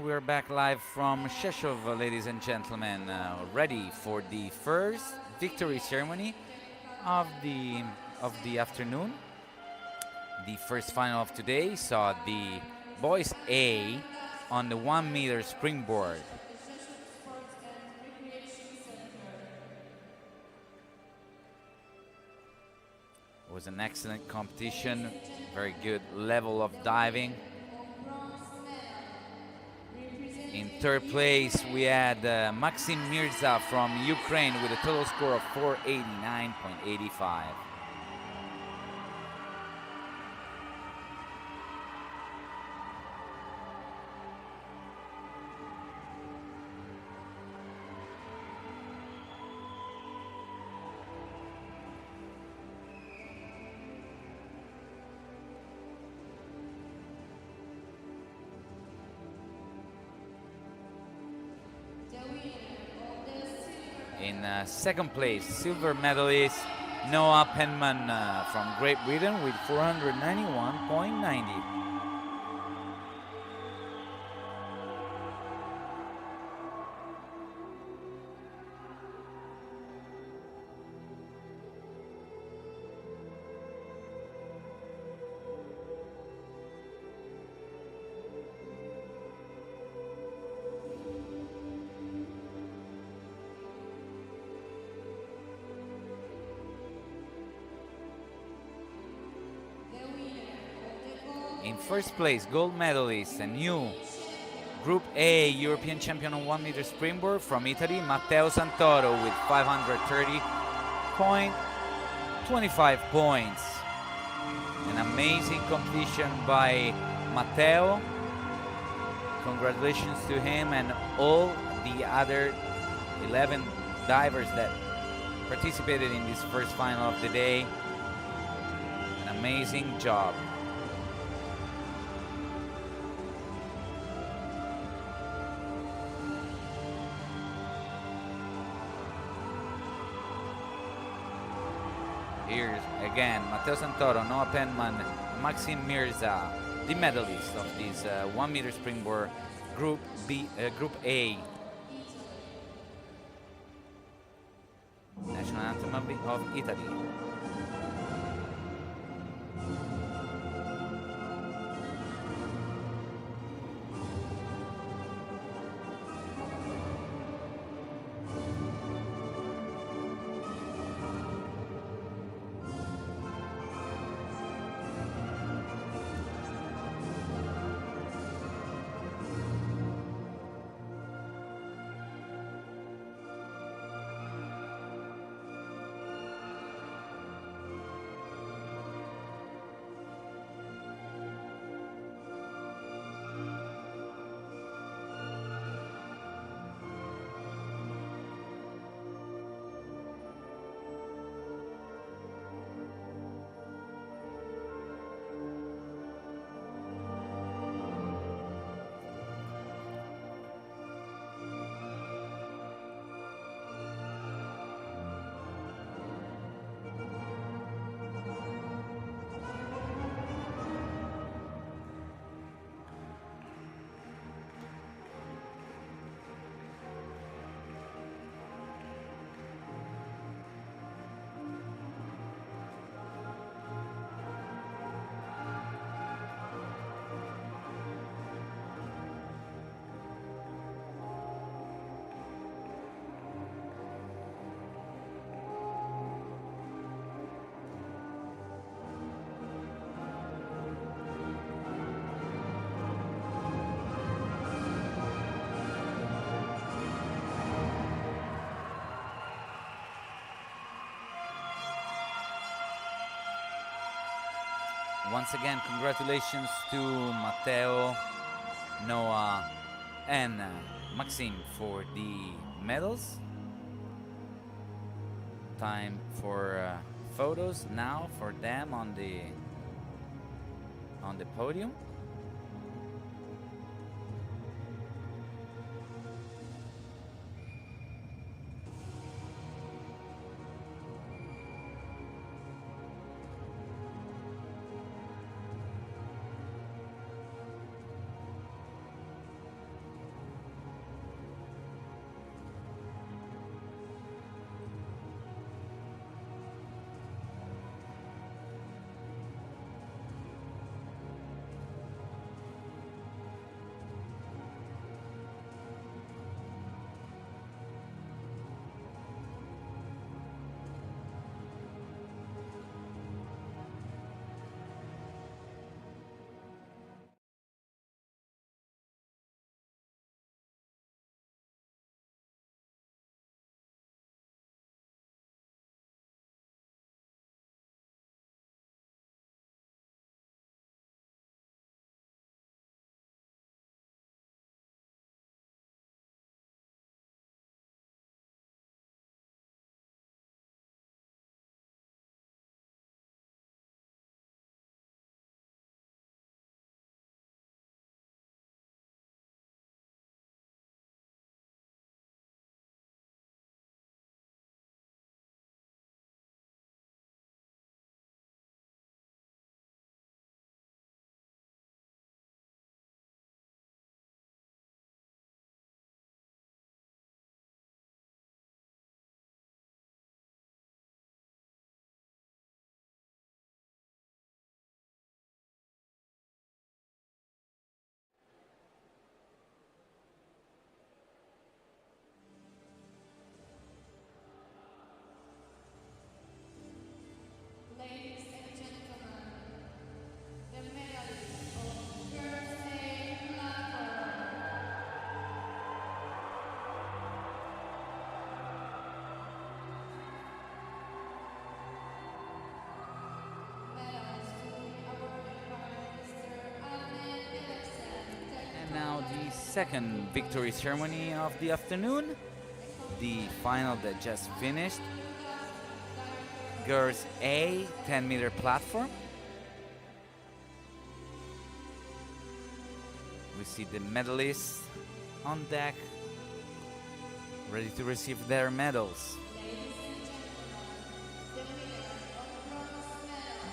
we're back live from Rzeszów, ladies and gentlemen, ready for the first victory ceremony of the afternoon. The first final of today saw the boys A on the 1 meter springboard. It was an excellent competition, very good level of diving. In third place, we had Maxim Mirza from Ukraine with a total score of 489.85. In second place, silver medalist Noah Penman from Great Britain with 491.90. In first place, gold medalist and new Group A European champion on 1 meter springboard from Italy, Matteo Santoro with 530.25 points. An amazing competition by Matteo. Congratulations to him and all the other 11 divers that participated in this first final of the day. An amazing job. Here's again Matteo Santoro, Noah Penman, Maxim Mirza, the medalists of this 1 meter springboard Group A. National anthem of Italy. Once again, congratulations to Matteo, Noah, and Maxim for the medals. Time for photos now for them on the podium. second victory ceremony of the afternoon. The final that just finished. Girls A 10-meter platform. We see the medalists on deck, ready to receive their medals.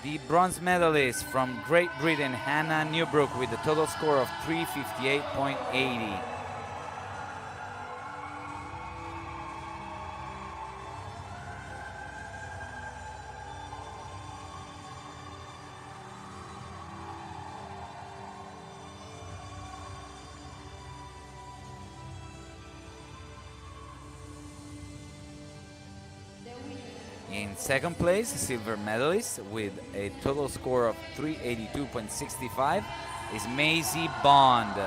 The bronze medalist from Great Britain, Hannah Newbrook, with a total score of 358.80. In second place, silver medalist with a total score of 382.65 is Maisie Bond.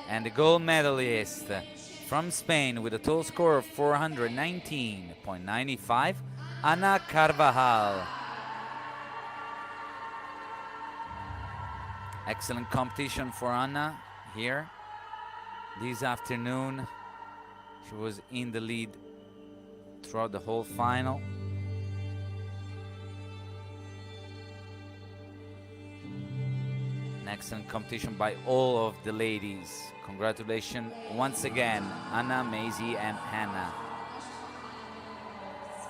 And the gold medalist from Spain with a total score of 419.95, Ana Carvajal. Excellent competition for Ana here this afternoon. She was in the lead throughout the whole final. An excellent competition by all of the ladies. Congratulations once again, Anna, Maisie, and Hannah.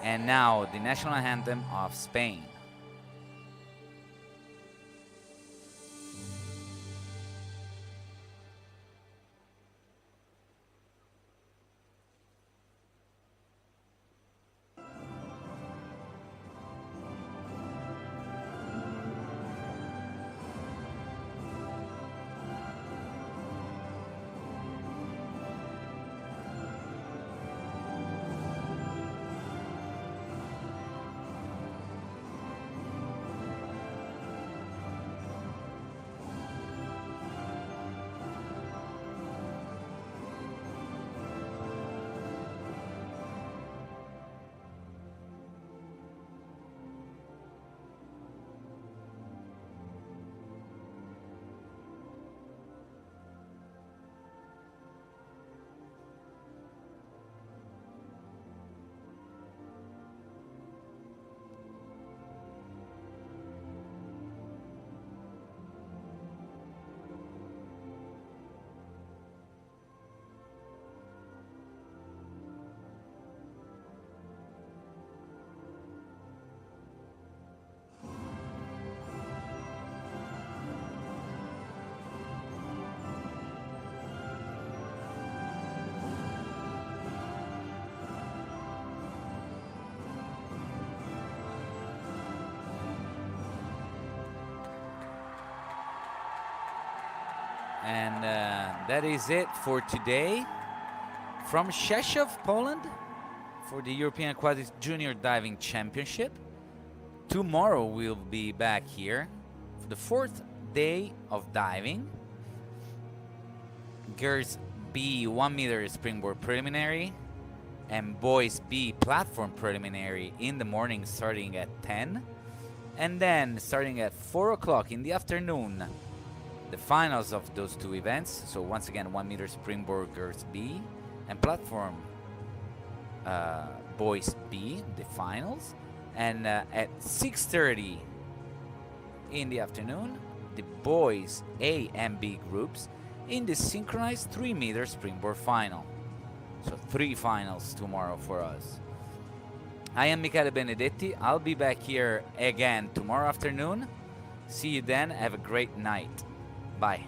And now the national anthem of Spain. And that is it for today from Rzeszów, Poland, for the European Aquatics Junior Diving Championship. Tomorrow we'll be back here for the fourth day of diving. Girls B 1 meter springboard preliminary and boys B platform preliminary in the morning starting at 10. And then starting at 4 o'clock in the afternoon, the finals of those two events. So once again, 1 meter springboard girls B and platform boys B, the finals. And at 6:30 in the afternoon, the boys A and B groups in the synchronized 3 meter springboard final. So 3 finals tomorrow for us. I am Michele Benedetti. I'll be back here again tomorrow afternoon. See you then. Have a great night. Bye.